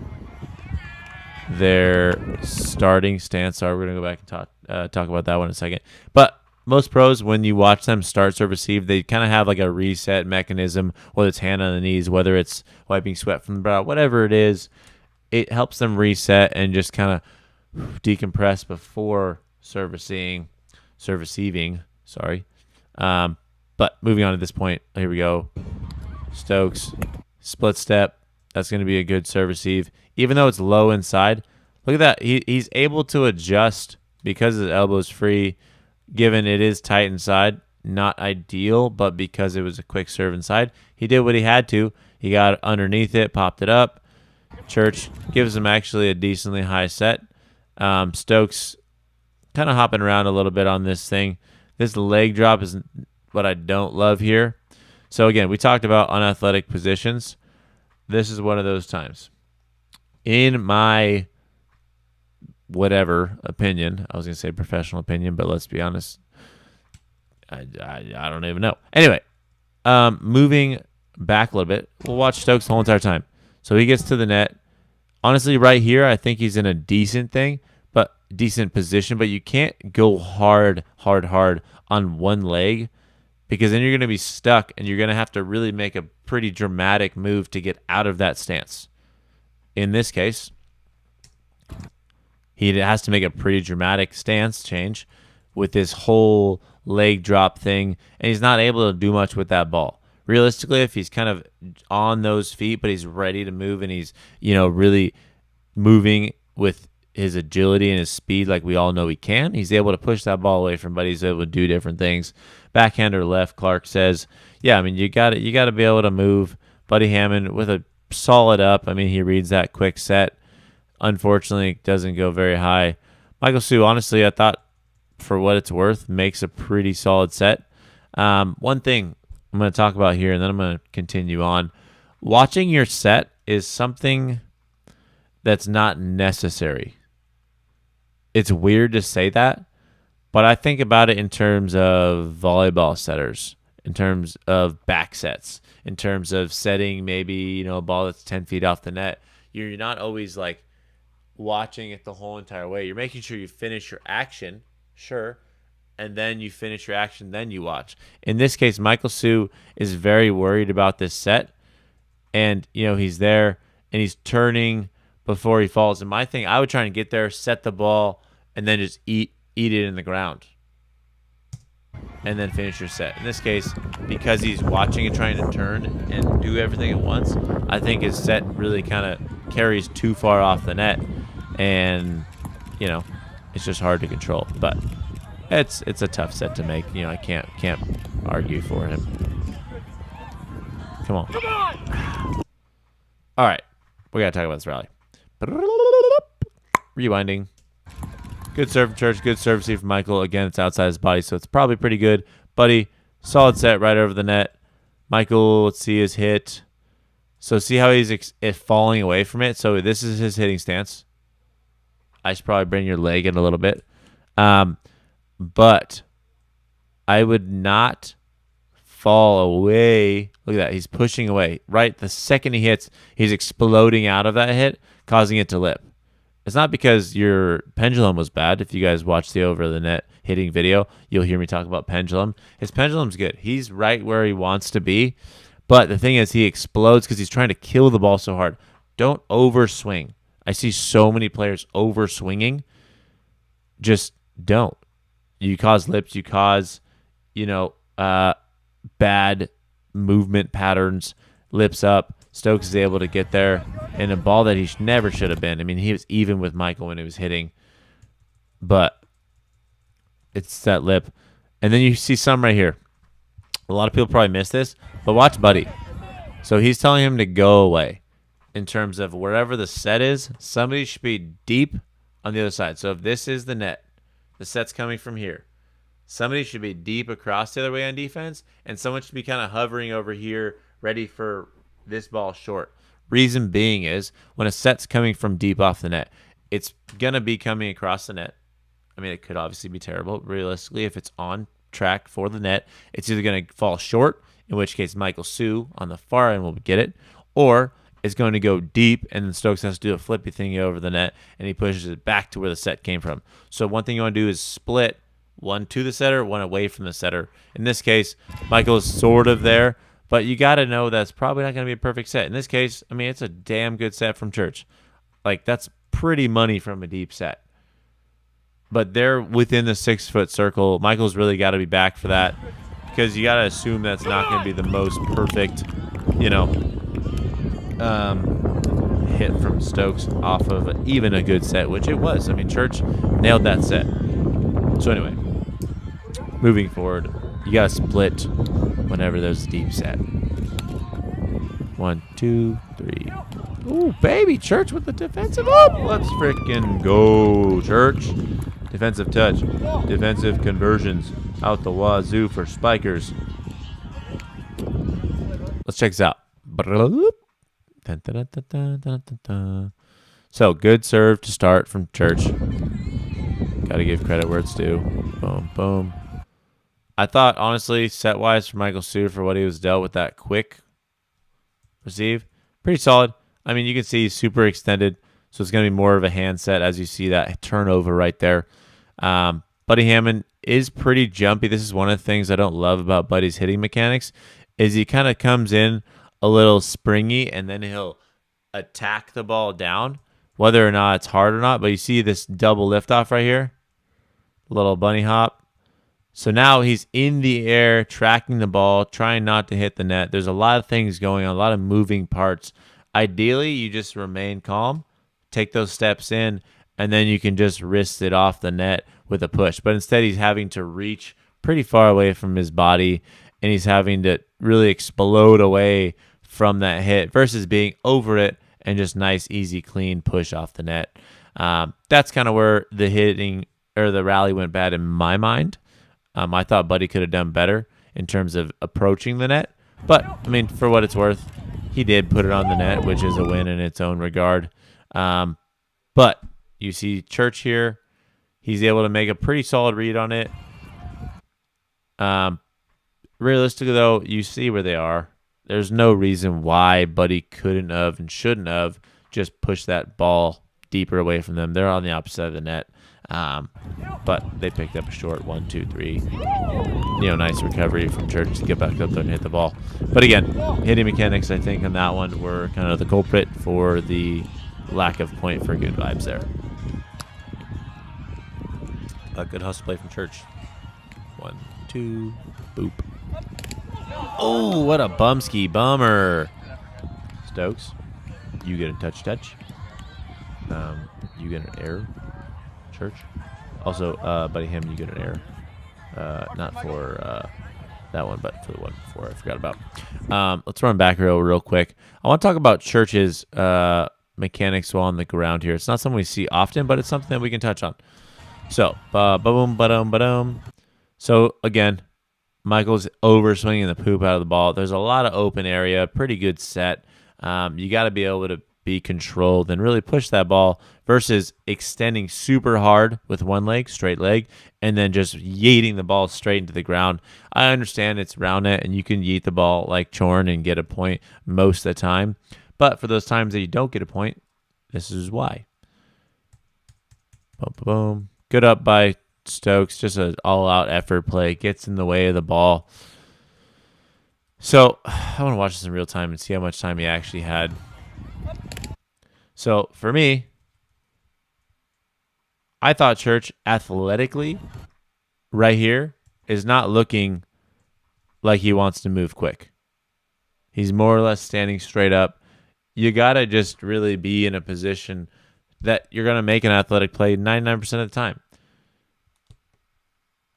their starting stance. Sorry, we're going to go back and talk about that one in a second. But most pros, when you watch them start serve receive, they kind of have like a reset mechanism, whether it's hand on the knees, whether it's wiping sweat from the brow, whatever it is. It helps them reset and just kind of decompress before serve receiving. Sorry. But moving on to this point, here we go. Stokes, split step. That's going to be a good serve receive. Even though it's low inside, look at that. He's able to adjust because his elbow is free, given it is tight inside. Not ideal, but because it was a quick serve inside, he did what he had to. He got underneath it, popped it up. Church gives him actually a decently high set. Stokes kind of hopping around a little bit on this thing. This leg drop is what I don't love here. So again, we talked about unathletic positions. This is one of those times. In my whatever opinion, I was going to say professional opinion, but let's be honest, I don't even know. Anyway, moving back a little bit, we'll watch Stokes the whole entire time. So he gets to the net. Honestly, right here, I think he's in a decent position, but you can't go hard on one leg, because then you're going to be stuck and you're going to have to really make a pretty dramatic move to get out of that stance. In this case, he has to make a pretty dramatic stance change with this whole leg drop thing, and he's not able to do much with that ball. Realistically, if he's kind of on those feet, but he's ready to move and he's, really moving with his agility and his speed like we all know he can, he's able to push that ball away from Buddy. He's able to do different things. Backhander left, Clark says, yeah, I mean, you got to be able to move. Buddy Hammond with a solid up. I mean, he reads that quick set. Unfortunately, doesn't go very high. Michael Sue, honestly, I thought, for what it's worth, makes a pretty solid set. One thing I'm going to talk about here, and then I'm going to continue on. Watching your set is something that's not necessary. It's weird to say that, but I think about it in terms of volleyball setters, in terms of back sets, in terms of setting maybe, a ball that's 10 feet off the net. You're not always like watching it the whole entire way. You're making sure you finish your action, sure, and then you finish your action, then you watch. In this case, Michael Sue is very worried about this set, and, he's there, and he's turning before he falls. And my thing, I would try and get there, set the ball, and then just eat it in the ground, and then finish your set. In this case, because he's watching and trying to turn and do everything at once, I think his set really kind of carries too far off the net, and it's just hard to control. But it's a tough set to make. I can't argue for him. Come on. All right, we gotta talk about this rally. Rewinding. Good serve from Church, good serve receive from Michael. Again, it's outside his body, so it's probably pretty good. Buddy, solid set right over the net. Michael, let's see his hit. So see how he's falling away from it? So this is his hitting stance. I should probably bring your leg in a little bit. But I would not fall away. Look at that. He's pushing away. Right the second he hits, he's exploding out of that hit, causing it to lip. It's not because your pendulum was bad. If you guys watch the over the net hitting video, you'll hear me talk about pendulum. His pendulum's good. He's right where he wants to be. But the thing is, he explodes because he's trying to kill the ball so hard. Don't overswing. I see so many players overswinging. Just don't. You cause lips. You cause, bad movement patterns. Lips up. Stokes is able to get there in a ball that he never should have been. I mean, he was even with Michael when he was hitting, but it's that lip. And then you see some right here. A lot of people probably miss this, but watch Buddy. So he's telling him to go away in terms of wherever the set is. Somebody should be deep on the other side. So if this is the net, the set's coming from here. Somebody should be deep across the other way on defense, and someone should be kind of hovering over here, ready for this ball short. Reason being is when a set's coming from deep off the net, it's going to be coming across the net. I mean, it could obviously be terrible. Realistically, if it's on track for the net, it's either going to fall short, in which case Michael Sue on the far end will get it, or it's going to go deep, and then Stokes has to do a flippy thing over the net, and he pushes it back to where the set came from. So one thing you want to do is split one to the setter, one away from the setter. In this case, Michael is sort of there, but you got to know that's probably not going to be a perfect set. In this case, I mean, it's a damn good set from Church. Like, that's pretty money from a deep set. But they're within the 6-foot circle. Michael's really got to be back for that because you got to assume that's not going to be the most perfect, hit from Stokes off of even a good set, which it was. I mean, Church nailed that set. So anyway, moving forward, you got to split whenever there's a deep set. 1, 2, 3. Ooh, baby, Church with the defensive up. Let's freaking go, Church. Defensive touch. Defensive conversions. Out the wazoo for spikers. Let's check this out. So, good serve to start from Church. Got to give credit where it's due. Boom, boom. I thought, honestly, set-wise for Michael Sue for what he was dealt with that quick receive, pretty solid. I mean, you can see he's super extended, so it's going to be more of a hand set as you see that turnover right there. Buddy Hammond is pretty jumpy. This is one of the things I don't love about Buddy's hitting mechanics is he kind of comes in a little springy, and then he'll attack the ball down, whether or not it's hard or not. But you see this double liftoff right here, little bunny hop. So now he's in the air, tracking the ball, trying not to hit the net. There's a lot of things going on, a lot of moving parts. Ideally, you just remain calm, take those steps in, and then you can just wrist it off the net with a push. But instead, he's having to reach pretty far away from his body, and he's having to really explode away from that hit versus being over it and just nice, easy, clean push off the net. That's kind of where the hitting or the rally went bad in my mind. I thought Buddy could have done better in terms of approaching the net. But, I mean, for what it's worth, he did put it on the net, which is a win in its own regard. But you see Church here. He's able to make a pretty solid read on it. Realistically, though, you see where they are. There's no reason why Buddy couldn't have and shouldn't have just pushed that ball deeper away from them. They're on the opposite side of the net. But they picked up a short 1, 2, 3. Nice recovery from Church to get back up there and hit the ball. But again, hitting mechanics, I think, on that one were kind of the culprit for the lack of point for good vibes there. A good hustle play from Church. 1, 2, boop. Oh, what a bumski bummer. Stokes, you get a touch. You get an error. Church. Also, Buddy Hammond, you get an error. Not for that one, but for the one before I forgot about. Let's run back real quick. I want to talk about Church's mechanics while on the ground here. It's not something we see often, but it's something that we can touch on. So, boom, ba-dum. So, again, Michael's over swinging the poop out of the ball. There's a lot of open area, pretty good set. You got to be able to be controlled and really push that ball versus extending super hard with one leg, straight leg, and then just yeeting the ball straight into the ground. I understand it's Roundnet and you can yeet the ball like Chorn and get a point most of the time. But for those times that you don't get a point, this is why. Boom. Good up by Stokes. Just an all-out effort play. Gets in the way of the ball. So I want to watch this in real time and see how much time he actually had. So for me, I thought Church athletically right here is not looking like he wants to move quick. He's more or less standing straight up. You got to just really be in a position that you're going to make an athletic play 99% of the time.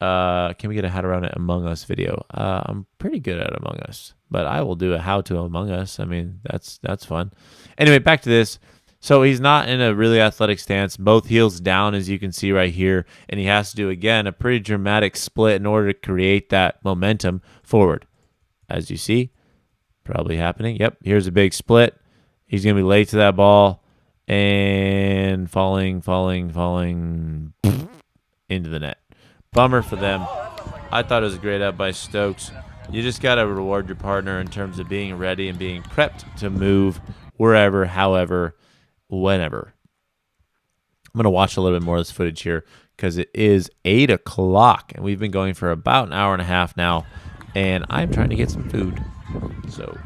Can we get a How to Round It Among Us video? I'm pretty good at Among Us, but I will do a How to Among Us. I mean, that's fun. Anyway, back to this. So he's not in a really athletic stance. Both heels down, as you can see right here, and he has to do, again, a pretty dramatic split in order to create that momentum forward. As you see, probably happening. Yep, here's a big split. He's going to be late to that ball and falling into the net. Bummer for them. I thought it was a great up by Stokes. You just got to reward your partner in terms of being ready and being prepped to move wherever, however, whenever. I'm going to watch a little bit more of this footage here because it is 8 o'clock, and we've been going for about an hour and a half now, and I'm trying to get some food. So,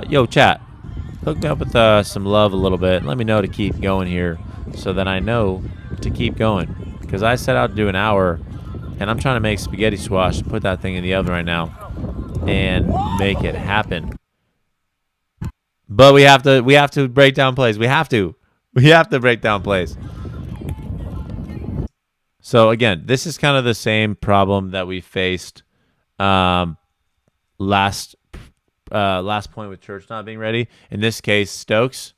yo, chat, hook me up with some love a little bit. Let me know to keep going here so that I know to keep going, because I set out to do an hour, and I'm trying to make spaghetti squash, put that thing in the oven right now, and make it happen. But we have to break down plays. We have to break down plays. So again, this is kind of the same problem that we faced last point with Church not being ready. In this case, Stokes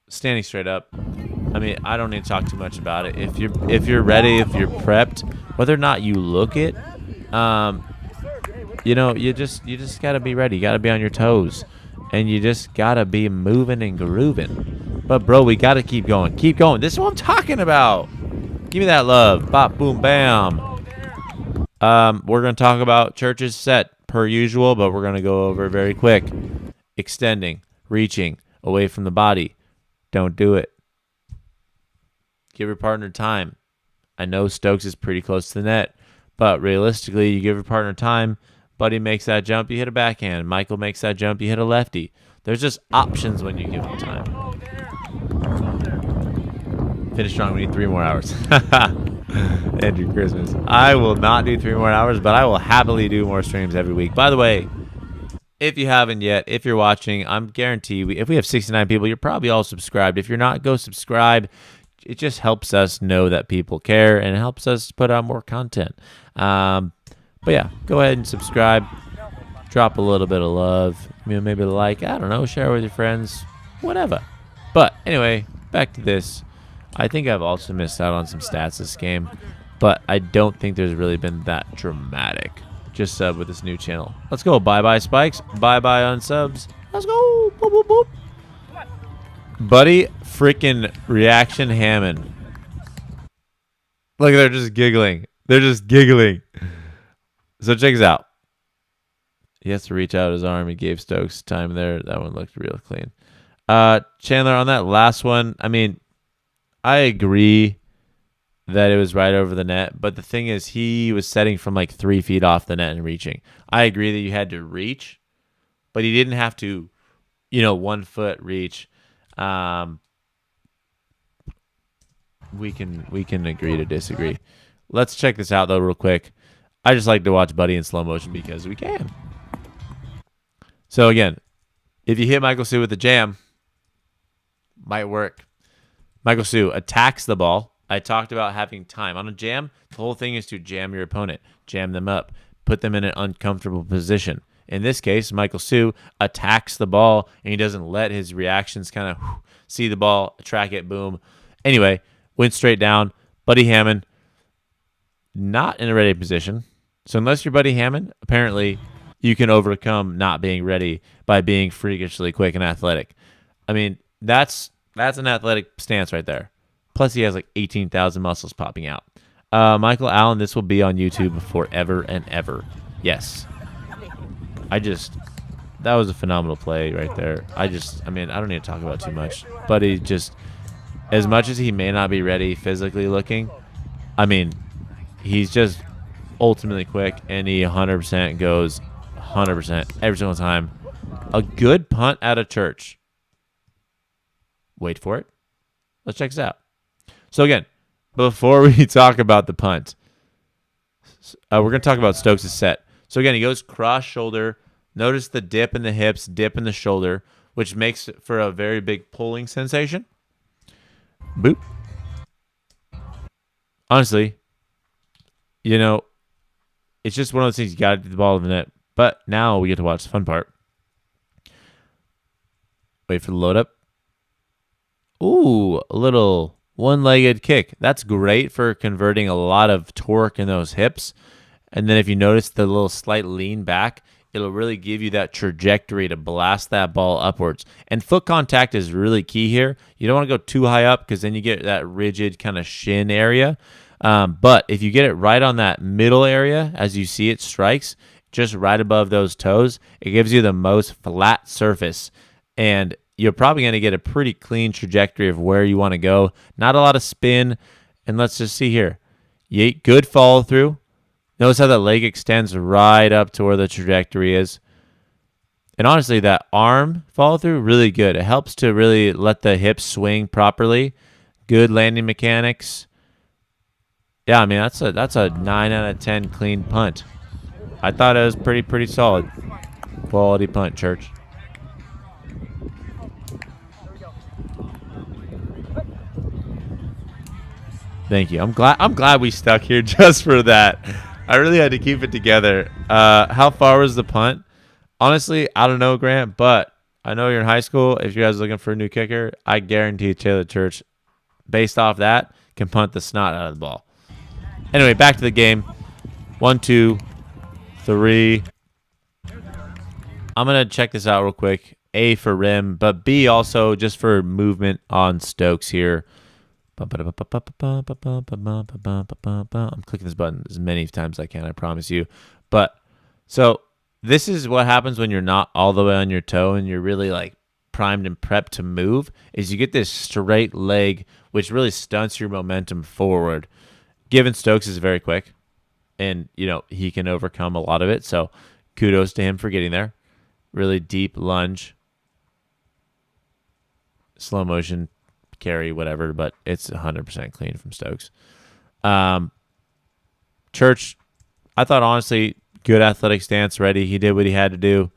standing straight up. I mean, I don't need to talk too much about it. If you're ready, if you're prepped, whether or not you look it, you know, you just gotta be ready. You gotta be on your toes, and you just gotta be moving and grooving. But bro, we gotta keep going. Keep going. This is what I'm talking about. Give me that love. Bop, boom, bam. We're gonna talk about Church's set per usual, but we're gonna go over very quick. Extending, reaching away from the body. Don't do it. Give your partner time. I know Stokes is pretty close to the net, but realistically, you give your partner time. Buddy makes that jump, you hit a backhand. Michael makes that jump, you hit a lefty. There's just options when you give them time. Finish strong, we need 3 more hours. Andrew Christmas. I will not do 3 more hours, but I will happily do more streams every week. By the way, if you haven't yet, if you're watching, I'm guaranteed if we have 69 people, you're probably all subscribed. If you're not, go subscribe. It just helps us know that people care, and it helps us put out more content. But yeah, go ahead and subscribe. Drop a little bit of love. Maybe like, I don't know, share with your friends, whatever. But anyway, back to this. I think I've also missed out on some stats this game, but I don't think there's really been that dramatic. Just sub with this new channel. Let's go. Bye-bye spikes. Bye-bye unsubs. Let's go. Boop, boop, boop. Buddy freaking reaction Hammond. Look, they're just giggling. They're just giggling. So check this out. He has to reach out his arm. He gave Stokes time there. That one looked real clean. Chandler, on that last one, I mean, I agree that it was right over the net, but the thing is, he was setting from like 3 feet off the net and reaching. I agree that you had to reach, but he didn't have to, 1 foot reach. We can agree to disagree. Let's check this out though real quick. I just like to watch Buddy in slow motion because we can. So again, if you hit Michael Sue with the jam, might work. Michael Sue attacks the ball. I talked about having time. On a jam, the whole thing is to jam your opponent, jam them up, put them in an uncomfortable position. In this case, Michael Sue attacks the ball, and he doesn't let his reactions kind of see the ball, track it, boom. Anyway, went straight down. Buddy Hammond, not in a ready position. So unless you're Buddy Hammond, apparently you can overcome not being ready by being freakishly quick and athletic. I mean, that's an athletic stance right there. Plus, he has like 18,000 muscles popping out. Michael Allen, this will be on YouTube forever and ever. Yes. That was a phenomenal play right there. I don't need to talk about too much. But he just, as much as he may not be ready physically looking, I mean, he's just ultimately quick, and he 100% goes 100% every single time. A good punt out of Church. Wait for it. Let's check this out. So again, before we talk about the punt, we're going to talk about Stokes' set. So again, he goes cross shoulder. Notice the dip in the hips, dip in the shoulder, which makes it for a very big pulling sensation. Boop. Honestly, it's just one of those things. You got to get the ball in the net. But now we get to watch the fun part. Wait for the load up. Ooh, a little one-legged kick. That's great for converting a lot of torque in those hips. And then if you notice the little slight lean back, it'll really give you that trajectory to blast that ball upwards. And foot contact is really key here. You don't want to go too high up because then you get that rigid kind of shin area. But if you get it right on that middle area, as you see it strikes, just right above those toes, it gives you the most flat surface. And you're probably going to get a pretty clean trajectory of where you want to go. Not a lot of spin. And let's just see here. Yeet, good follow through. Notice how that leg extends right up to where the trajectory is. And honestly, that arm follow through, really good. It helps to really let the hips swing properly. Good landing mechanics. Yeah, I mean, that's a 9 out of 10 clean punt. I thought it was pretty solid. Quality punt, Church. Thank you. I'm glad we stuck here just for that. I really had to keep it together. How far was the punt? Honestly, I don't know, Grant, but I know you're in high school. If you guys are looking for a new kicker, I guarantee Taylor Church, based off that, can punt the snot out of the ball. Anyway, back to the game. 1, 2, 3. I'm going to check this out real quick. A for rim, but B also just for movement on Stokes here. I'm clicking this button as many times as I can, I promise you. But so this is what happens when you're not all the way on your toe and you're really like primed and prepped to move, is you get this straight leg, which really stunts your momentum forward. Given Stokes is very quick and, you know, he can overcome a lot of it. So kudos to him for getting there. Really deep lunge. Slow motion carry, whatever, but it's 100% clean from Stokes. Church, I thought honestly, good athletic stance, ready. He did what he had to do.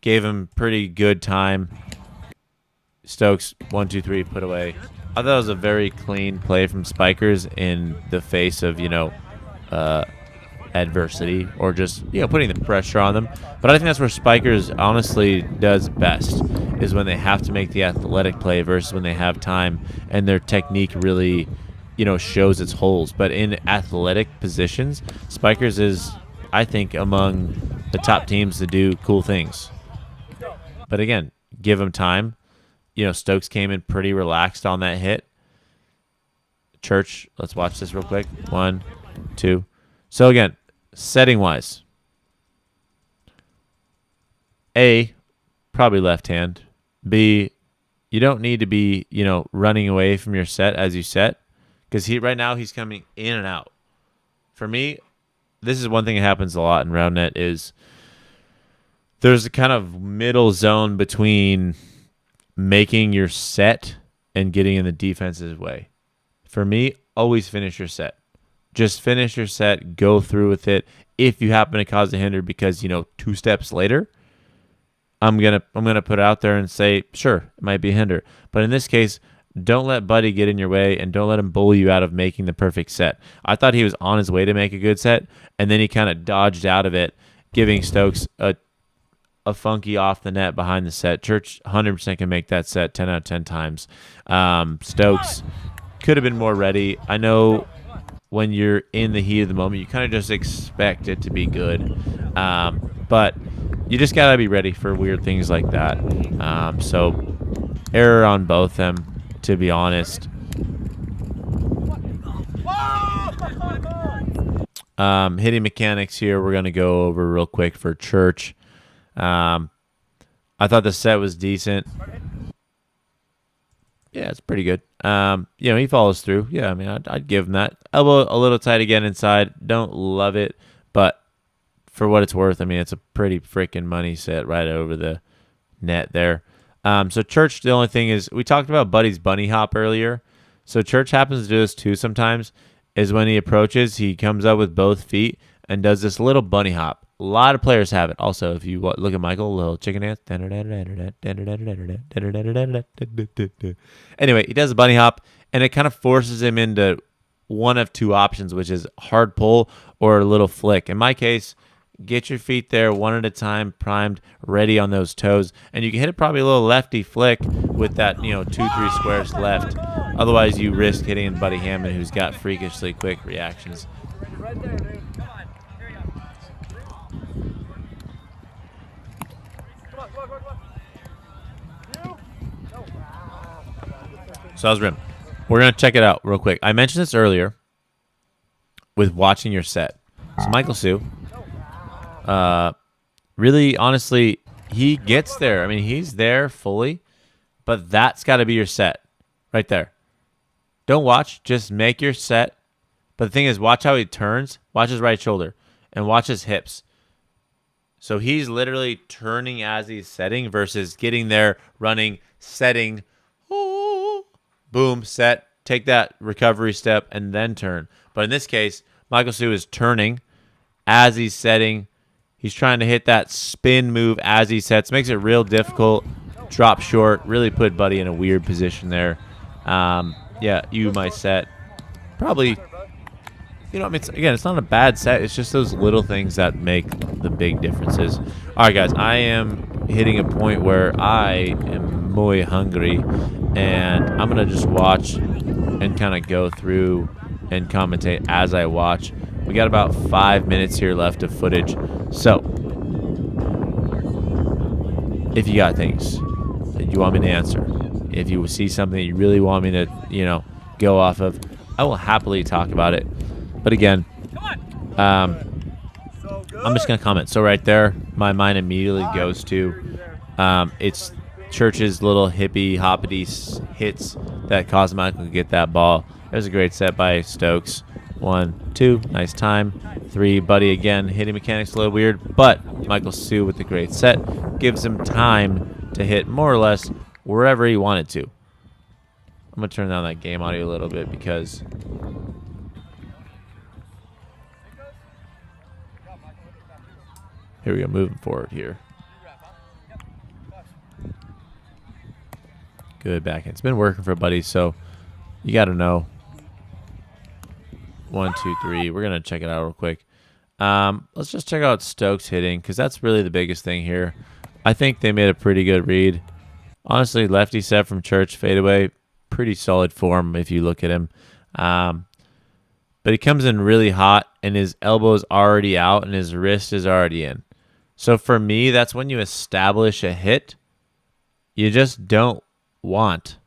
Gave him pretty good time. Stokes, 1, 2, 3, put away. I thought it was a very clean play from Spikers in the face of, you know, adversity or just, you know, putting the pressure on them. But I think that's where Spikers honestly does best, is when they have to make the athletic play versus when they have time and their technique really, you know, shows its holes. But in athletic positions, Spikers is, I think, among the top teams to do cool things. But again, give them time. You know, Stokes came in pretty relaxed on that hit. Church, let's watch this real quick. 1, 2. So again, setting-wise, A, probably left hand. B, you don't need to be, you know, running away from your set as you set, because right now he's coming in and out. For me, this is one thing that happens a lot in Roundnet is there's a kind of middle zone between making your set and getting in the defense's way. For me, always finish your set. Just finish your set, go through with it. If you happen to cause a hinder because, you know, 2 steps later, I'm gonna put it out there and say, sure, it might be a hinder. But in this case, don't let Buddy get in your way and don't let him bully you out of making the perfect set. I thought he was on his way to make a good set, and then he kind of dodged out of it, giving Stokes a funky off the net behind the set. Church 100% can make that set 10 out of 10 times. Stokes could have been more ready. I know when you're in the heat of the moment, you kind of just expect it to be good. But you just got to be ready for weird things like that. So error on both them, to be honest. Hitting mechanics here, we're going to go over real quick for Church. I thought the set was decent. Yeah, it's pretty good. You know, he follows through. Yeah, I mean, I'd give him that. Elbow a little tight again inside. Don't love it, but for what it's worth, I mean, it's a pretty freaking money set right over the net there. So Church, the only thing is, we talked about Buddy's bunny hop earlier. So Church happens to do this too sometimes, is when he approaches, he comes up with both feet and does this little bunny hop. A lot of players have it. Also, if you look at Michael, little chicken dance. Anyway, he does a bunny hop, and it kind of forces him into one of 2 options, which is hard pull or a little flick. In my case, get your feet there one at a time, primed, ready on those toes, and you can hit it probably a little lefty flick with that, you know, 2-3 squares left. Otherwise, you risk hitting Buddy Hammond, who's got freakishly quick reactions. Right there, dude. So that was rim. We're going to check it out real quick. I mentioned this earlier with watching your set. So Michael Sue, really, honestly, he gets there. I mean, he's there fully, but that's got to be your set right there. Don't watch. Just make your set. But the thing is, watch how he turns. Watch his right shoulder. And watch his hips. So he's literally turning as he's setting versus getting there, running, setting. Oh, boom, set. Take that recovery step and then turn. But in this case, Michael Sue is turning as he's setting. He's trying to hit that spin move as he sets. Makes it real difficult. Drop short. Really put Buddy in a weird position there. Yeah, you might set. Probably, you know, I mean, it's not a bad set. It's just those little things that make the big differences. All right, guys, I am hitting a point where I am muy hungry, and I'm going to just watch and kind of go through and commentate as I watch. We got about 5 minutes here left of footage. So, if you got things that you want me to answer, if you see something that you really want me to, you know, go off of, I will happily talk about it. But again, I'm just going to comment. So right there, my mind immediately goes to it's Church's little hippie hoppity hits that caused Michael to get that ball. It was a great set by Stokes. 1, 2, nice time. 3, Buddy again. Hitting mechanics a little weird, but Michael Sue with the great set gives him time to hit more or less wherever he wanted to. I'm going to turn down that game audio a little bit because here we go, moving forward here. Good backhand. It's been working for Buddy, so you got to know. 1, 2, 3. We're going to check it out real quick. Let's just check out Stokes hitting because that's really the biggest thing here. I think they made a pretty good read. Honestly, lefty set from Church, fadeaway. Pretty solid form if you look at him. But he comes in really hot, and his elbow's already out, and his wrist is already in. So for me, that's when you establish a hit. You just don't want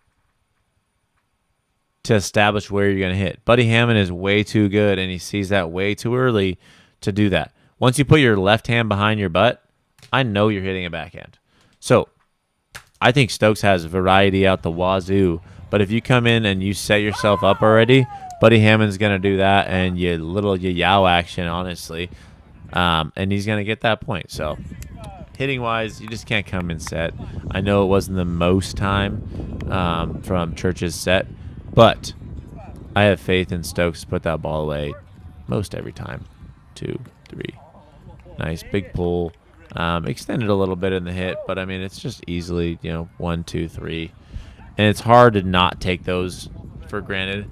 to establish where you're going to hit. Buddy Hammond is way too good, and he sees that way too early to do that. Once you put your left hand behind your butt, I know you're hitting a backhand. So I think Stokes has variety out the wazoo, but if you come in and you set yourself up already, Buddy Hammond's going to do that, and you yow action, honestly, and he's going to get that point. So hitting-wise, you just can't come in set. I know it wasn't the most time from Church's set, but I have faith in Stokes to put that ball away most every time. 2, 3. Nice big pull. Extended a little bit in the hit, but I mean, it's just easily, 1, 2, 3. And it's hard to not take those for granted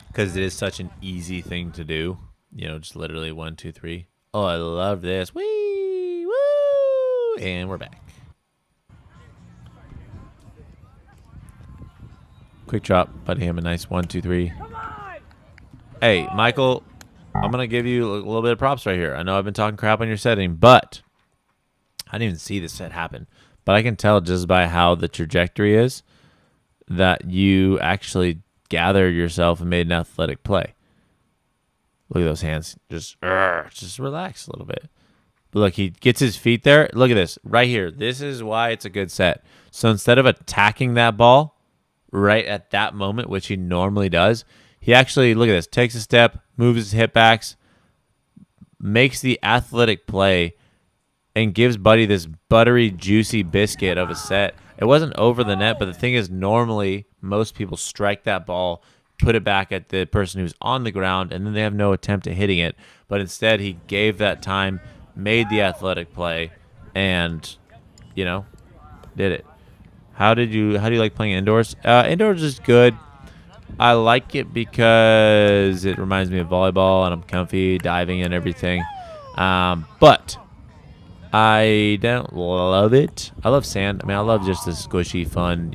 because it is such an easy thing to do. Just literally 1, 2, 3. Oh, I love this. Whee! Woo! And we're back. Quick drop, Buddy Hammond, nice 1, 2, 3. Hey, Michael, I'm going to give you a little bit of props right here. I know I've been talking crap on your setting, but I didn't even see this set happen. But I can tell just by how the trajectory is that you actually gathered yourself and made an athletic play. Look at those hands. Just relax a little bit. But look, he gets his feet there. Look at this right here. This is why it's a good set. So instead of attacking that ball right at that moment, which he normally does, he actually, look at this, takes a step, moves his hip backs, makes the athletic play, and gives Buddy this buttery, juicy biscuit of a set. It wasn't over the net, but the thing is, normally, most people strike that ball, put it back at the person who's on the ground, and then they have no attempt at hitting it. But instead, he gave that time, made the athletic play, and, did it. How do you like playing indoors? Indoors is good. I like it because it reminds me of volleyball, and I'm comfy, diving and everything. But I don't love it. I love sand. I mean, I love just the squishy, fun,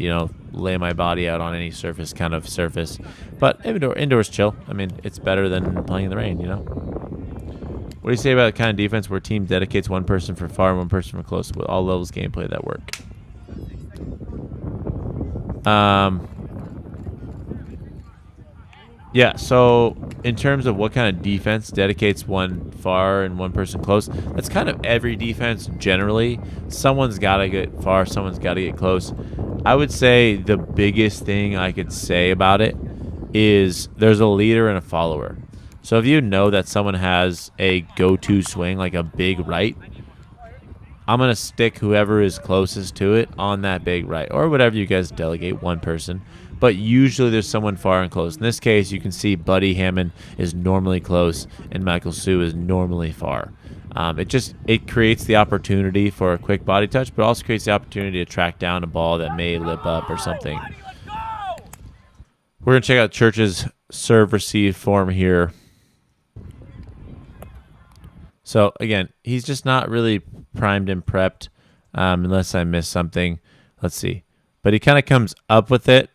lay my body out on any surface kind of surface. But indoors chill. I mean, it's better than playing in the rain, What do you say about the kind of defense where team dedicates one person for far and one person for close with all levels gameplay that work? Yeah, so in terms of what kind of defense dedicates one far and one person close, that's kind of every defense generally. Someone's got to get far, someone's got to get close. I would say the biggest thing I could say about it is there's a leader and a follower. So if you know that someone has a go-to swing, like a big right, I'm going to stick whoever is closest to it on that big right, or whatever you guys delegate, one person. But usually there's someone far and close. In this case, you can see Buddy Hammond is normally close and Michael Sue is normally far. It creates the opportunity for a quick body touch, but also creates the opportunity to track down a ball that may lip up or something. We're going to check out Church's serve-receive form here. So, again, he's just not really primed and prepped unless I miss something. Let's see. But he kind of comes up with it,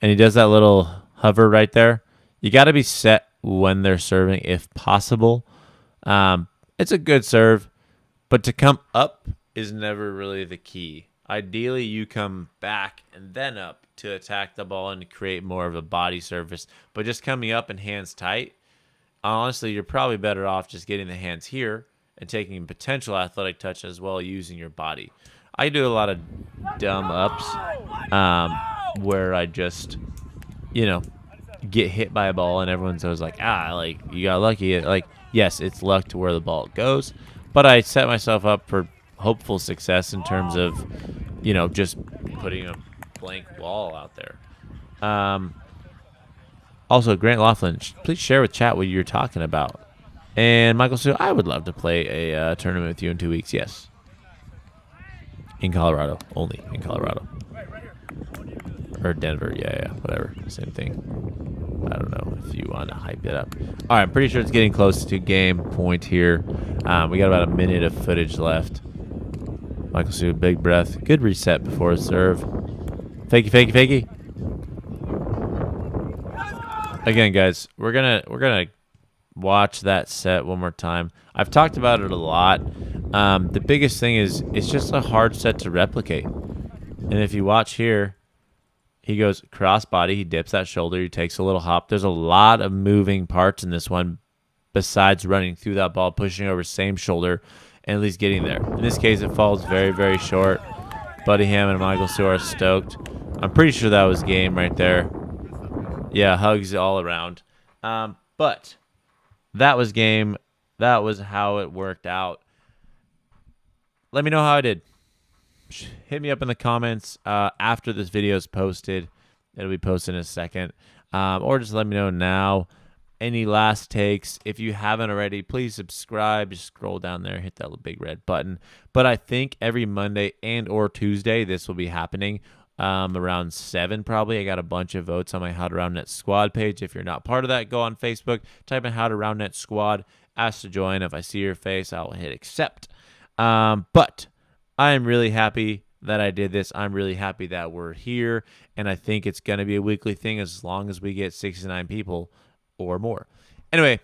and he does that little hover right there. You got to be set when they're serving if possible. It's a good serve, but to come up is never really the key. Ideally, you come back and then up to attack the ball and to create more of a body surface. But just coming up and hands tight, honestly, you're probably better off just getting the hands here and taking potential athletic touch as well using your body. I do a lot of dumb ups where I just, get hit by a ball and everyone's always like, you got lucky. Like, yes, it's luck to where the ball goes, but I set myself up for hopeful success in terms of, just putting a blank wall out there. Also, Grant Laughlin, please share with chat what you're talking about. And Michael Sue, I would love to play a tournament with you in 2 weeks. Yes. In Colorado. Only in Colorado. Or Denver. Yeah, whatever. Same thing. I don't know if you want to hype it up. All right, I'm pretty sure it's getting close to game point here. We got about a minute of footage left. Michael Sue, big breath. Good reset before a serve. Fakey. Again, guys, we're gonna watch that set one more time. I've talked about it a lot. The biggest thing is it's just a hard set to replicate. And if you watch here, he goes cross body, he dips that shoulder, he takes a little hop. There's a lot of moving parts in this one besides running through that ball, pushing over same shoulder, and at least getting there. In this case, it falls very, very short. Buddy Hammond and Michael Sue are stoked. I'm pretty sure that was game right there. Yeah, hugs all around. But that was game. That was how it worked out. Let me know how I did. Hit me up in the comments after this video is posted. It'll be posted in a second. Or just let me know now. Any last takes? If you haven't already, please subscribe. Just scroll down there, hit that big red button. But I think every Monday and or Tuesday, this will be happening around 7 probably. I got a bunch of votes on my How to Roundnet Squad page. If you're not part of that, go on Facebook, type in How to Roundnet Squad, ask to join. If I see your face, I'll hit accept. But I am really happy that I did this. I'm really happy that we're here, and I think it's going to be a weekly thing as long as we get 69 people or more. Anyway,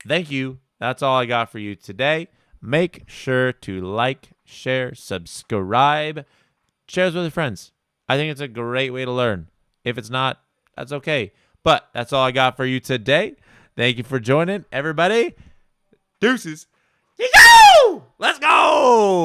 thank you. That's all I got for you today. Make sure to like, share, subscribe, share this with your friends. I think it's a great way to learn. If it's not, that's okay. But that's all I got for you today. Thank you for joining, everybody. Deuces. Let's go!